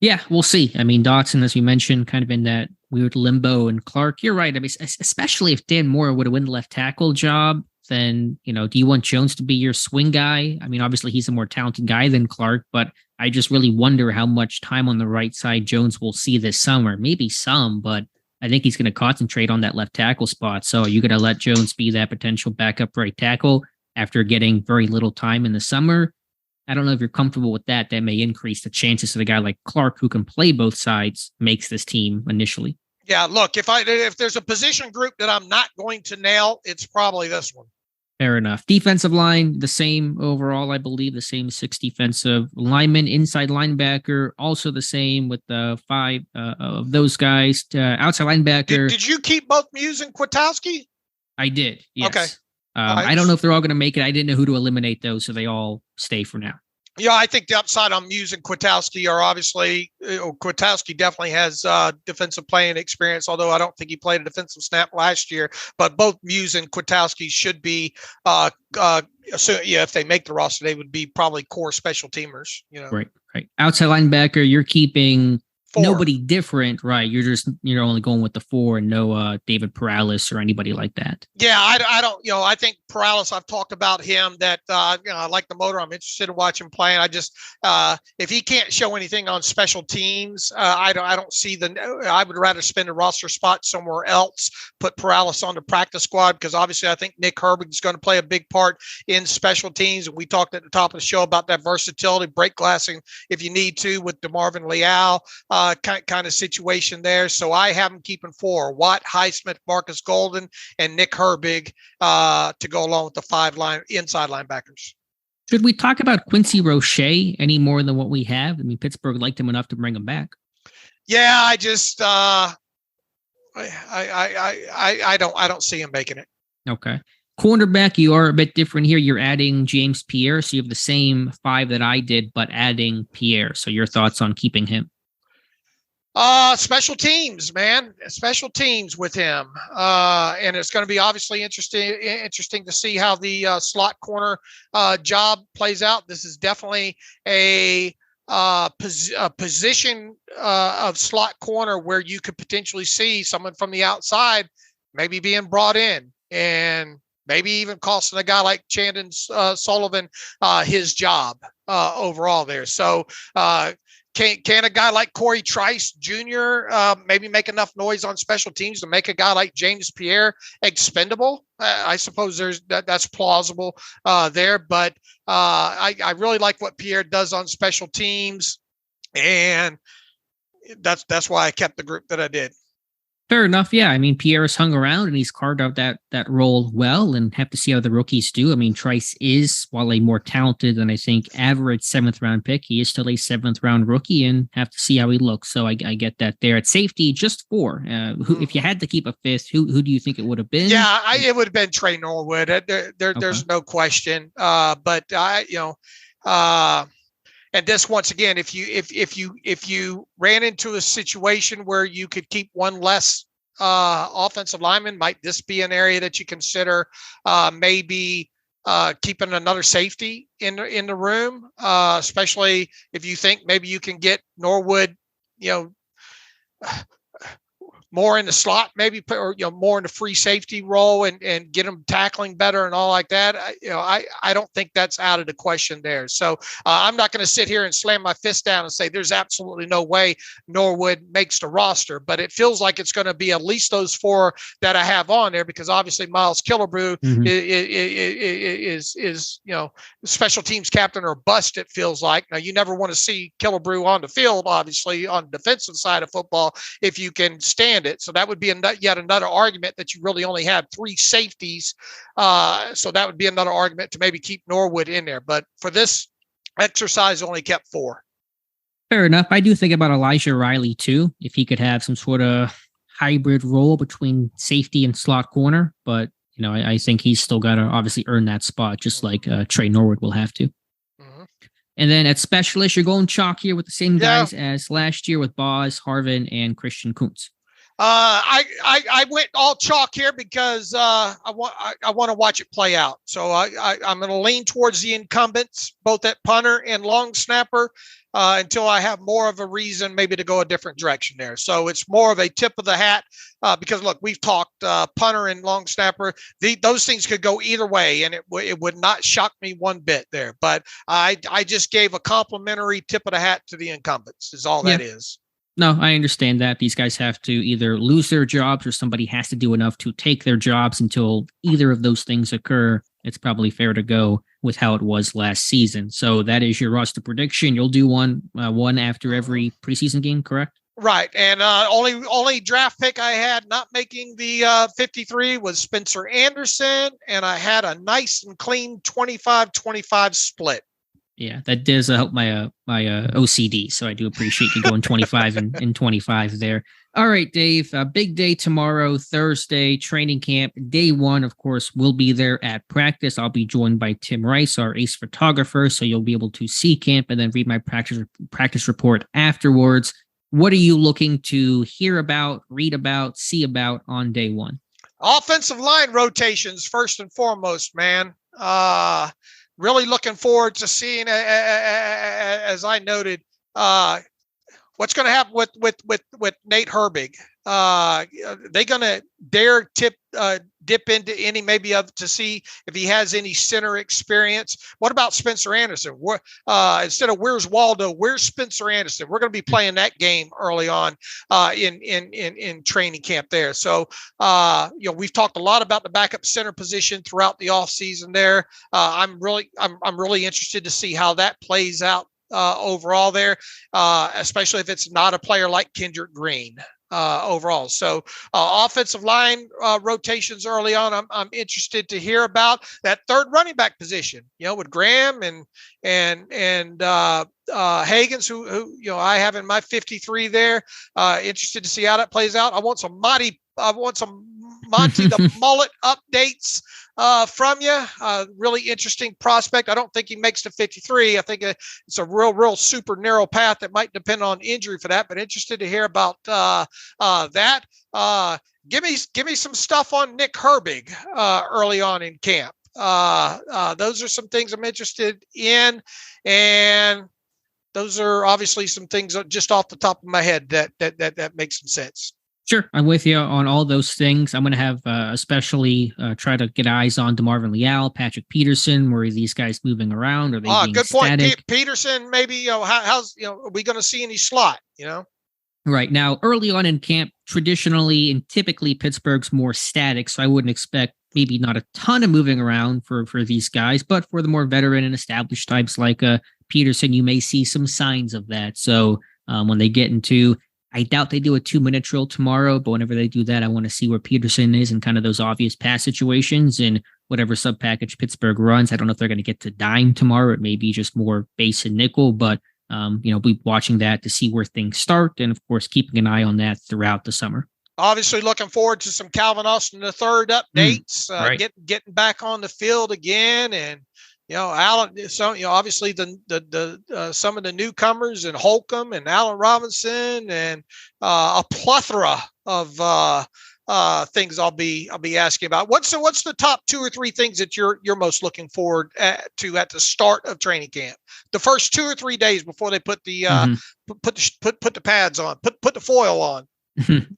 Yeah, we'll see. I mean, Dotson, as you mentioned, kind of in that weird limbo, and Clark, you're right. I mean, especially if Dan Moore would have won the left tackle job, then, do you want Jones to be your swing guy? I mean, obviously he's a more talented guy than Clark, but I just really wonder how much time on the right side Jones will see this summer. Maybe some, but I think he's going to concentrate on that left tackle spot. So are you going to let Jones be that potential backup right tackle after getting very little time in the summer? I don't know if you're comfortable with that. That may increase the chances of a guy like Clark, who can play both sides, makes this team initially. Yeah, look, if there's a position group that I'm not going to nail, it's probably this one. Fair enough. Defensive line, the same overall, I believe, the same 6 defensive linemen. Inside linebacker, also the same with the 5 of those guys. Outside linebacker. Did you keep both Muse and Kwiatkowski? I did, yes. Okay. I don't know if they're all going to make it. I didn't know who to eliminate those, so they all stay for now. Yeah, I think the upside I'm using Kwiatkowski are obviously Kwiatkowski definitely has defensive playing experience, although I don't think he played a defensive snap last year. But both Muse and Kwiatkowski should be, so yeah, if they make the roster, they would be probably core special teamers. Right. Outside linebacker, you're keeping 4. Nobody different, right? You're only going with the 4 and no David Perales or anybody like that. Yeah, I don't, I think Perales, I've talked about him that, I like the motor. I'm interested in watching playing. I just, if he can't show anything on special teams, I don't see I would rather spend a roster spot somewhere else, put Perales on the practice squad, because obviously I think Nick Herbig is going to play a big part in special teams. And we talked at the top of the show about that versatility, break glassing if you need to with DeMarvin Leal, kind of situation there. So I have him keeping 4: Watt, Highsmith, Marcus Golden, and Nick Herbig to go along with the 5 inside linebackers. Should we talk about Quincy Roche any more than what we have? I mean, Pittsburgh liked him enough to bring him back. Yeah, I just I don't see him making it. Okay. Cornerback, you are a bit different here. You're adding James Pierre, so you have the same 5 that I did, but adding Pierre. So your thoughts on keeping him? Special teams, man. Special teams with him. And it's going to be obviously interesting to see how the slot corner job plays out. This is definitely a position of slot corner where you could potentially see someone from the outside maybe being brought in and maybe even costing a guy like Chandon Sullivan his job overall there. So can a guy like Corey Trice Jr. Maybe make enough noise on special teams to make a guy like James Pierre expendable? I suppose that's plausible there, but I really like what Pierre does on special teams, and that's why I kept the group that I did. Fair enough. Yeah. I mean, Pierre's hung around and he's carved out that role well, and have to see how the rookies do. I mean, Trice is, while a more talented than I think average 7th round pick, he is still a 7th round rookie, and have to see how he looks. So I get that there. At safety, just 4. If you had to keep a 5th, who do you think it would have been? Yeah, it would have been Trey Norwood. There's no question. But and this, once again, if you ran into a situation where you could keep one less offensive lineman, might this be an area that you consider maybe keeping another safety in the room, especially if you think maybe you can get Norwood, more in the slot, maybe, or more in the free safety role, and get them tackling better and all like that. I don't think that's out of the question there. So I'm not going to sit here and slam my fist down and say there's absolutely no way Norwood makes the roster, but it feels like it's going to be at least those 4 that I have on there, because obviously Miles Killebrew is special teams captain or bust. It feels like. Now, you never want to see Killebrew on the field, obviously, on the defensive side of football, if you can stand it. So that would be yet another argument that you really only have 3 safeties. So that would be another argument to maybe keep Norwood in there. But for this exercise, only kept 4. Fair enough. I do think about Elijah Riley too, if he could have some sort of hybrid role between safety and slot corner. But I think he's still got to obviously earn that spot, just like Trey Norwood will have to. And then at specialist, you're going chalk here with the same guys as last year with Boz, Harvin, and Christian Kuntz. I went all chalk here because I want to watch it play out. So I'm going to lean towards the incumbents, both at punter and long snapper, until I have more of a reason maybe to go a different direction there. So it's more of a tip of the hat because, look, we've talked punter and long snapper. Those things could go either way, and it would not shock me one bit there. But I just gave a complimentary tip of the hat to the incumbents is all that is. No, I understand that. These guys have to either lose their jobs or somebody has to do enough to take their jobs. Until either of those things occur, it's probably fair to go with how it was last season. So that is your roster prediction. You'll do one after every preseason game, correct? Right. And only draft pick I had not making the 53 was Spencer Anderson, and I had a nice and clean 25-25 split. Yeah, that does help my OCD. So I do appreciate you going 25 and 25 there. All right, Dave. Big day tomorrow, Thursday, training camp. Day one, of course, we'll be there at practice. I'll be joined by Tim Rice, our ace photographer. So you'll be able to see camp and then read my practice report afterwards. What are you looking to hear about, read about, see about on day one? Offensive line rotations, first and foremost, man. Really looking forward to seeing, as I noted, what's going to happen with Nate Herbig. They going to dare dip into any to see if he has any center experience. What about Spencer Anderson? Instead of where's Waldo, where's Spencer Anderson? We're going to be playing that game early on in training camp there. So we've talked a lot about the backup center position throughout the offseason there. I'm really interested to see how that plays out overall there, especially if it's not a player like Kendrick Green. Overall. So offensive line rotations early on, I'm interested to hear about that third running back position, with Graham and Hagens, who I have in my 53 there. Interested to see how that plays out. I want some Monty the Mullet updates from you. Really interesting prospect. I don't think he makes the 53. I think it's a real super narrow path that might depend on injury for that, but interested to hear about that. Give me some stuff on Nick Herbig early on in camp. Those are some things I'm interested in, and those are obviously some things just off the top of my head that makes some sense. Sure. I'm with you on all those things. I'm going to have especially try to get eyes on DeMarvin Leal, Patrick Peterson. Where are these guys moving around? Are they being good point. static? Peterson, maybe, how's, are we going to see any slot, Right. Now, early on in camp, traditionally and typically Pittsburgh's more static. So I wouldn't expect maybe not a ton of moving around for these guys, but for the more veteran and established types like Peterson, you may see some signs of that. So when they get into, I doubt they do a 2-minute drill tomorrow, but whenever they do that, I want to see where Peterson is in kind of those obvious pass situations and whatever sub package Pittsburgh runs. I don't know if they're going to get to dime tomorrow. It may be just more base and nickel, but be watching that to see where things start. And of course, keeping an eye on that throughout the summer. Obviously looking forward to some Calvin Austin III updates, right. Getting back on the field again. And, Alan, so, obviously the some of the newcomers and Holcomb and Allen Robinson and a plethora of things I'll be asking about. What's the top 2 or 3 things that you're most looking forward to at the start of training camp? The first 2 or 3 days before they put the put the pads on, put the foil on.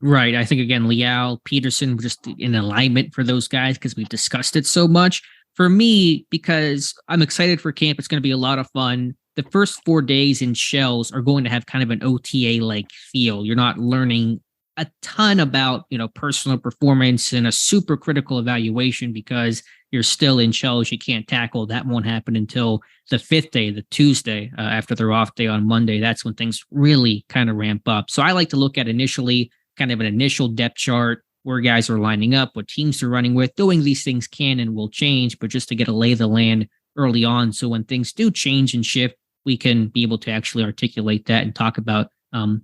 Right. I think again, Leal, Peterson, just in alignment for those guys because we've discussed it so much. For me, because I'm excited for camp, it's going to be a lot of fun. The first 4 days in shells are going to have kind of an OTA-like feel. You're not learning a ton about, personal performance and a super critical evaluation because you're still in shells. You can't tackle. That won't happen until the 5th day, the Tuesday, after their off day on Monday. That's when things really kind of ramp up. So I like to look at initially kind of an initial depth chart, where guys are lining up, what teams they're running with. Doing these things can and will change, but just to get a lay of the land early on. So when things do change and shift, we can be able to actually articulate that and talk about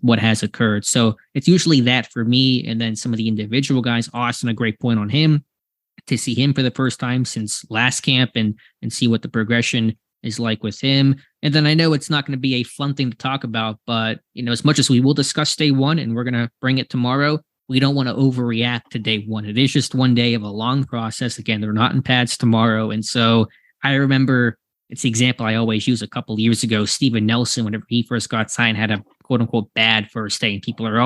what has occurred. So it's usually that for me. And then some of the individual guys, Austin, a great point on him, to see him for the first time since last camp and see what the progression is like with him. And then I know it's not going to be a fun thing to talk about, but as much as we will discuss day one and we're going to bring it tomorrow, we don't want to overreact to day one. It is just one day of a long process. Again, they're not in pads tomorrow. And so I remember it's the example I always use a couple of years ago. Steven Nelson, whenever he first got signed, had a quote unquote bad first day. And people are,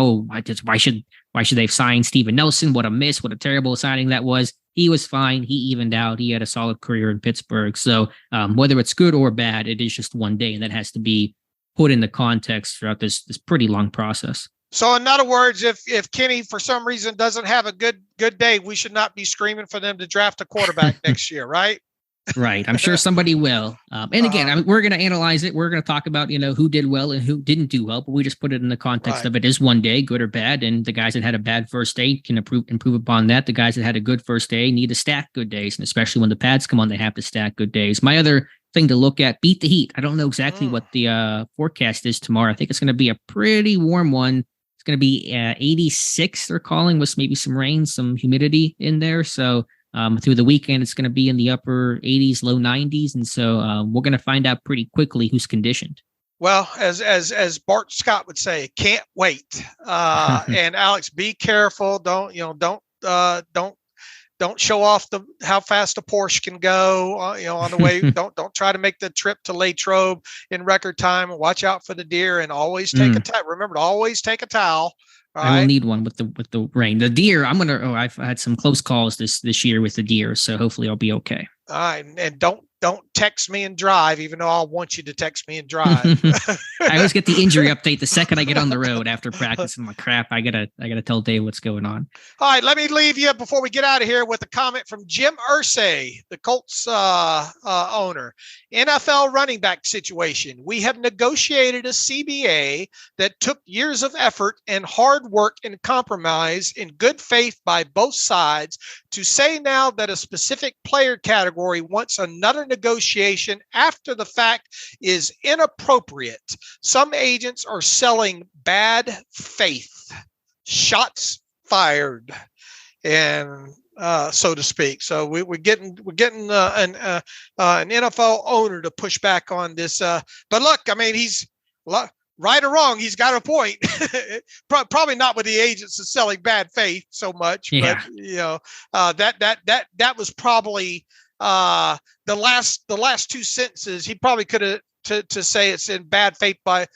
why should they sign Steven Nelson? What a miss. What a terrible signing that was. He was fine. He evened out. He had a solid career in Pittsburgh. So whether it's good or bad, it is just one day. And that has to be put into context throughout this pretty long process. So in other words, if Kenny for some reason doesn't have a good day, we should not be screaming for them to draft a quarterback next year, right? Right. I'm sure somebody will. And again, we're going to analyze it. We're going to talk about, who did well and who didn't do well, but we just put it in the context of it is one day, good or bad. And the guys that had a bad first day can improve upon that. The guys that had a good first day need to stack good days. And especially when the pads come on, they have to stack good days. My other thing to look at. Beat the heat. I don't know exactly what the forecast is tomorrow. I think it's going to be a pretty warm one. It's going to be 86, they're calling, with maybe some rain, some humidity in there. So through the weekend, it's going to be in the upper 80s, low 90s. And so we're going to find out pretty quickly who's conditioned. Well, as Bart Scott would say, can't wait. And Alex, be careful. Don't show off how fast a Porsche can go. On the way. don't try to make the trip to Latrobe in record time. Watch out for the deer, and always take a towel. Remember to always take a towel. I will need one with the rain. The deer, I've had some close calls this year with the deer, so hopefully I'll be okay. All right, and don't text me and drive, even though I want you to text me and drive. I always get the injury update the second I get on the road after practice. I'm like, crap, I gotta tell Dave what's going on. All right, let me leave you before we get out of here with a comment from Jim Irsay, the Colts owner. NFL running back situation. We have negotiated a CBA that took years of effort and hard work and compromise in good faith by both sides. To say now that a specific player category wants another negotiation after the fact is inappropriate. Some agents are selling bad faith. Shots fired, and so to speak. So we're getting an NFL owner to push back on this. But look, I mean, he's right or wrong, he's got a point. Probably not with the agents is selling bad faith so much, but that was probably the last two sentences. He probably could have to say it's in bad faith by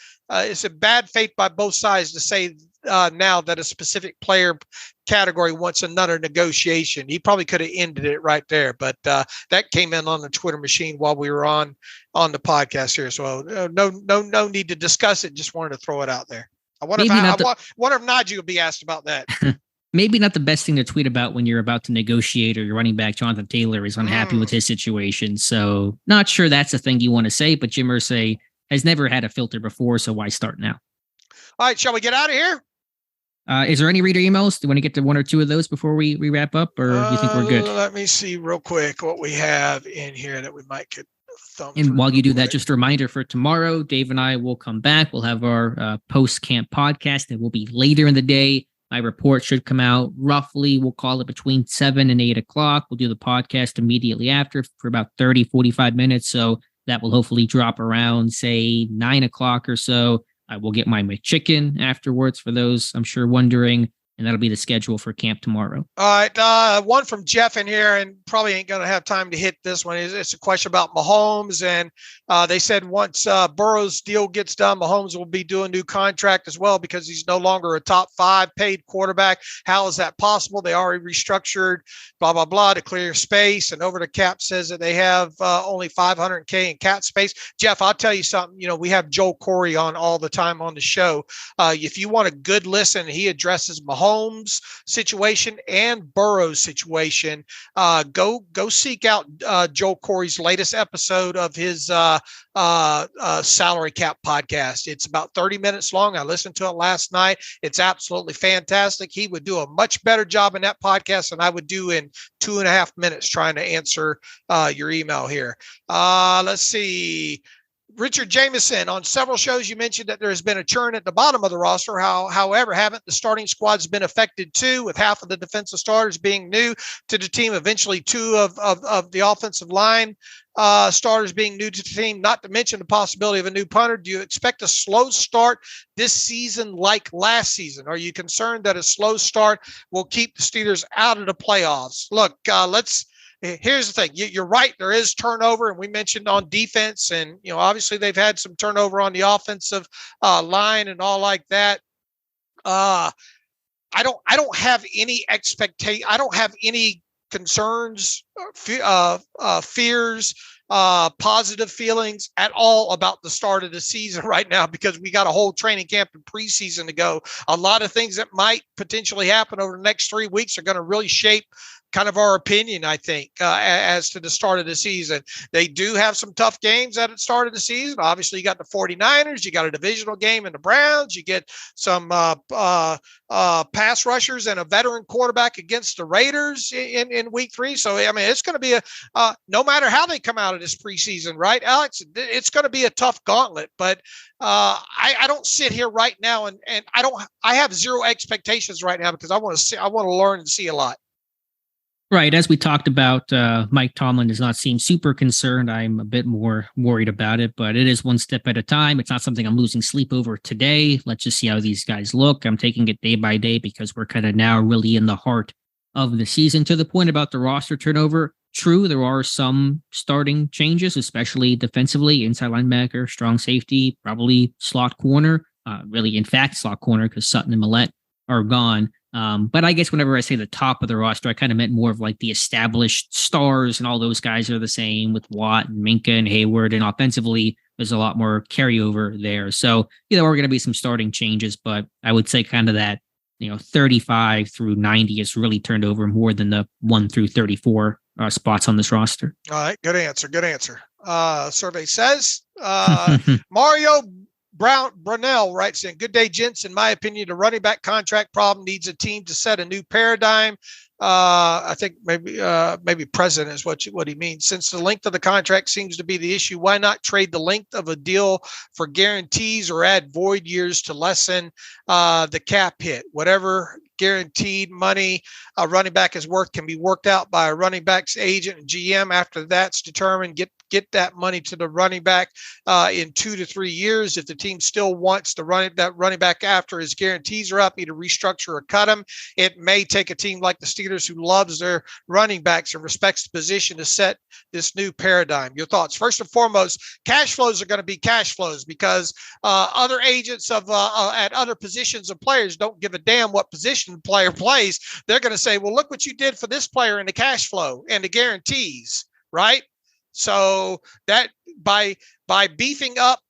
both sides to say now that a specific player category wants another negotiation. He probably could have ended it right there, but that came in on the Twitter machine while we were on the podcast here. So no need to discuss it. Just wanted to throw it out there. I wonder if Najee will be asked about that. Maybe not the best thing to tweet about when you're about to negotiate, or your running back Jonathan Taylor is unhappy with his situation. So not sure that's the thing you want to say, but Jim Irsay has never had a filter before, so why start now? All right, shall we get out of here? Is there any reader emails? Do you want to get to one or two of those before we wrap up, or do you think we're good? Let me see real quick what we have in here that we might could thumb. And while you do that, just a reminder for tomorrow, Dave and I will come back. We'll have our post-camp podcast. It will be later in the day. My report should come out roughly, we'll call it between 7 and 8 o'clock. We'll do the podcast immediately after for about 30, 45 minutes. So that will hopefully drop around, say, 9 o'clock or so. I will get my McChicken afterwards for those, I'm sure, wondering. And that'll be the schedule for camp tomorrow. All right. One from Jeff in here, and probably ain't going to have time to hit this one. It's a question about Mahomes. And they said once Burrow's deal gets done, Mahomes will be doing a new contract as well because he's no longer a top 5 paid quarterback. How is that possible? They already restructured, blah, blah, blah, to clear space. And Over the Cap says that they have only $500K in cap space. Jeff, I'll tell you something. We have Joel Corey on all the time on the show. If you want a good listen, he addresses Mahomes situation and Burrow's situation. Go seek out Joel Corey's latest episode of his salary cap podcast. It's about 30 minutes long. I listened to it last night. It's absolutely fantastic. He would do a much better job in that podcast than I would do in 2.5 minutes trying to answer your email here. Let's see. Richard Jameson, on several shows, you mentioned that there has been a churn at the bottom of the roster. However, haven't the starting squad's been affected too, with half of the defensive starters being new to the team, eventually 2 of the offensive line starters being new to the team, not to mention the possibility of a new punter? Do you expect a slow start this season like last season? Are you concerned that a slow start will keep the Steelers out of the playoffs? Look, here's the thing. You're right. There is turnover, and we mentioned on defense, and obviously they've had some turnover on the offensive line and all like that. I don't have any expectation. I don't have any concerns, fears, positive feelings at all about the start of the season right now, because we got a whole training camp and preseason to go. A lot of things that might potentially happen over the next 3 weeks are going to really shape kind of our opinion, I think, as to the start of the season. They do have some tough games at the start of the season. Obviously, you got the 49ers, you got a divisional game in the Browns, you get some pass rushers and a veteran quarterback against the Raiders in week 3. So, I mean, it's going to be no matter how they come out of this preseason, right, Alex, it's going to be a tough gauntlet. But I don't sit here right now and I have zero expectations right now because I want to learn and see a lot. Right. As we talked about, Mike Tomlin does not seem super concerned. I'm a bit more worried about it, but it is one step at a time. It's not something I'm losing sleep over today. Let's just see how these guys look. I'm taking it day by day because we're kind of now really in the heart of the season. To the point about the roster turnover, true, there are some starting changes, especially defensively, inside linebacker, strong safety, probably slot corner, really, in fact, slot corner because Sutton and Millette are gone. But I guess whenever I say the top of the roster, I kind of meant more of like the established stars, and all those guys are the same with Watt and Minka and Hayward. And offensively, there's a lot more carryover there. So, there are going to be some starting changes, but I would say kind of that, 35 through 90 is really turned over more than the 1 through 34 spots on this roster. All right. Good answer. Good answer. Survey says Mario Brunell writes in, good day, gents. In my opinion, the running back contract problem needs a team to set a new paradigm. I think maybe present is what he means. Since the length of the contract seems to be the issue, why not trade the length of a deal for guarantees or add void years to lessen the cap hit? Whatever guaranteed money a running back is worth can be worked out by a running back's agent and GM. After that's determined, get that money to the running back in 2 to 3 years. If the team still wants to that running back after his guarantees are up, either restructure or cut him. It may take a team like the Steelers who loves their running backs and respects the position to set this new paradigm. Your thoughts? First and foremost, cash flows are going to be cash flows because other agents of at other positions of players don't give a damn what position the player plays. They're going to say, well, look what you did for this player in the cash flow and the guarantees, right? So that by beefing up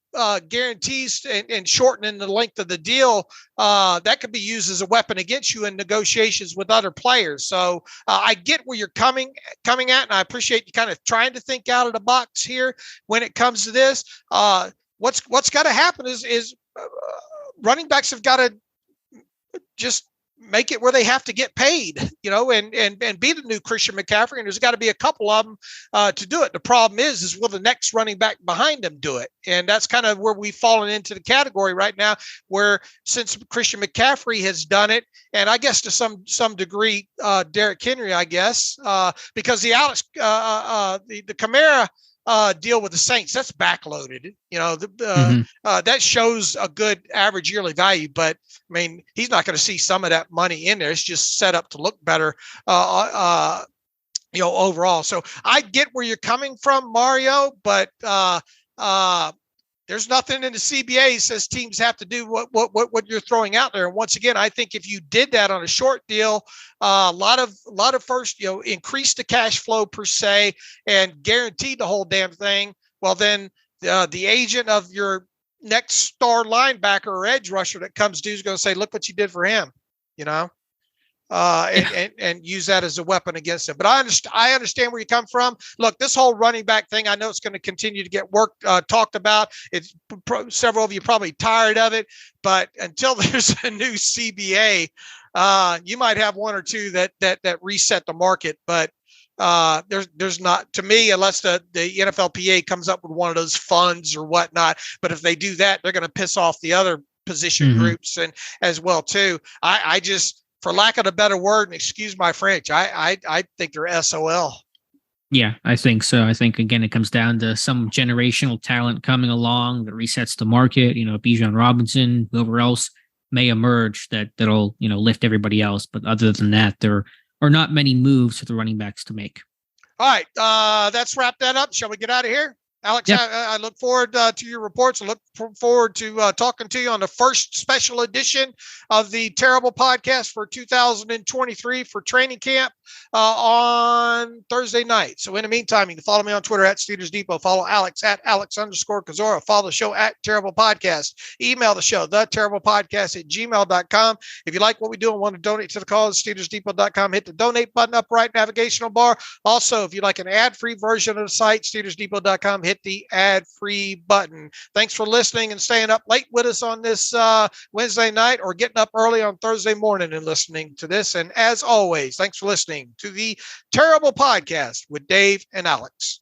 guarantees and shortening the length of the deal, that could be used as a weapon against you in negotiations with other players. So I get where you're coming at, and I appreciate you kind of trying to think out of the box here when it comes to this. What's got to happen is running backs have got to just make it where they have to get paid, and be the new Christian McCaffrey. And there's got to be a couple of them to do it. The problem is will the next running back behind them do it? And that's kind of where we've fallen into the category right now, where since Christian McCaffrey has done it, and I guess to some degree, Derrick Henry, I guess, because the Kamara deal with the Saints, that's backloaded. That shows a good average yearly value, but I mean, he's not going to see some of that money in there. It's just set up to look better, overall. So I get where you're coming from, Mario, but there's nothing in the CBA that says teams have to do what you're throwing out there. And once again, I think if you did that on a short deal, a lot of first, increase the cash flow per se and guaranteed the whole damn thing. Well, then the agent of your next star linebacker or edge rusher that comes due is going to say, look what you did for him, and use that as a weapon against him. But I understand where you come from. Look, this whole running back thing, I know it's going to continue to get talked about. It's several of you probably tired of it, but until there's a new CBA, you might have one or two that reset the market. But there's not, to me, unless the NFLPA comes up with one of those funds or whatnot. But if they do that, they're going to piss off the other position groups and as well too. I just, for lack of a better word, and excuse my French, I think they're SOL. Yeah, I think so. I think, again, it comes down to some generational talent coming along that resets the market. Bijan Robinson, whoever else may emerge that'll, lift everybody else. But other than that, there are not many moves for the running backs to make. All right, let's wrap that up. Shall we get out of here? Alex, I look forward to your reports. I look forward to talking to you on the first special edition of the Terrible Podcast for 2023 for training camp on Thursday night. So in the meantime, you can follow me on Twitter at Steelers Depot. Follow Alex at Alex_Kozora. Follow the show at Terrible Podcast. Email the show, theterriblepodcast@gmail.com. If you like what we do and want to donate to the cause, SteelersDepot.com. Hit the donate button up right navigational bar. Also, if you like an ad-free version of the site, SteelersDepot.com. Hit the ad-free button. Thanks for listening and staying up late with us on this Wednesday night, or getting up early on Thursday morning and listening to this. And as always, thanks for listening to the Terrible Podcast with Dave and Alex.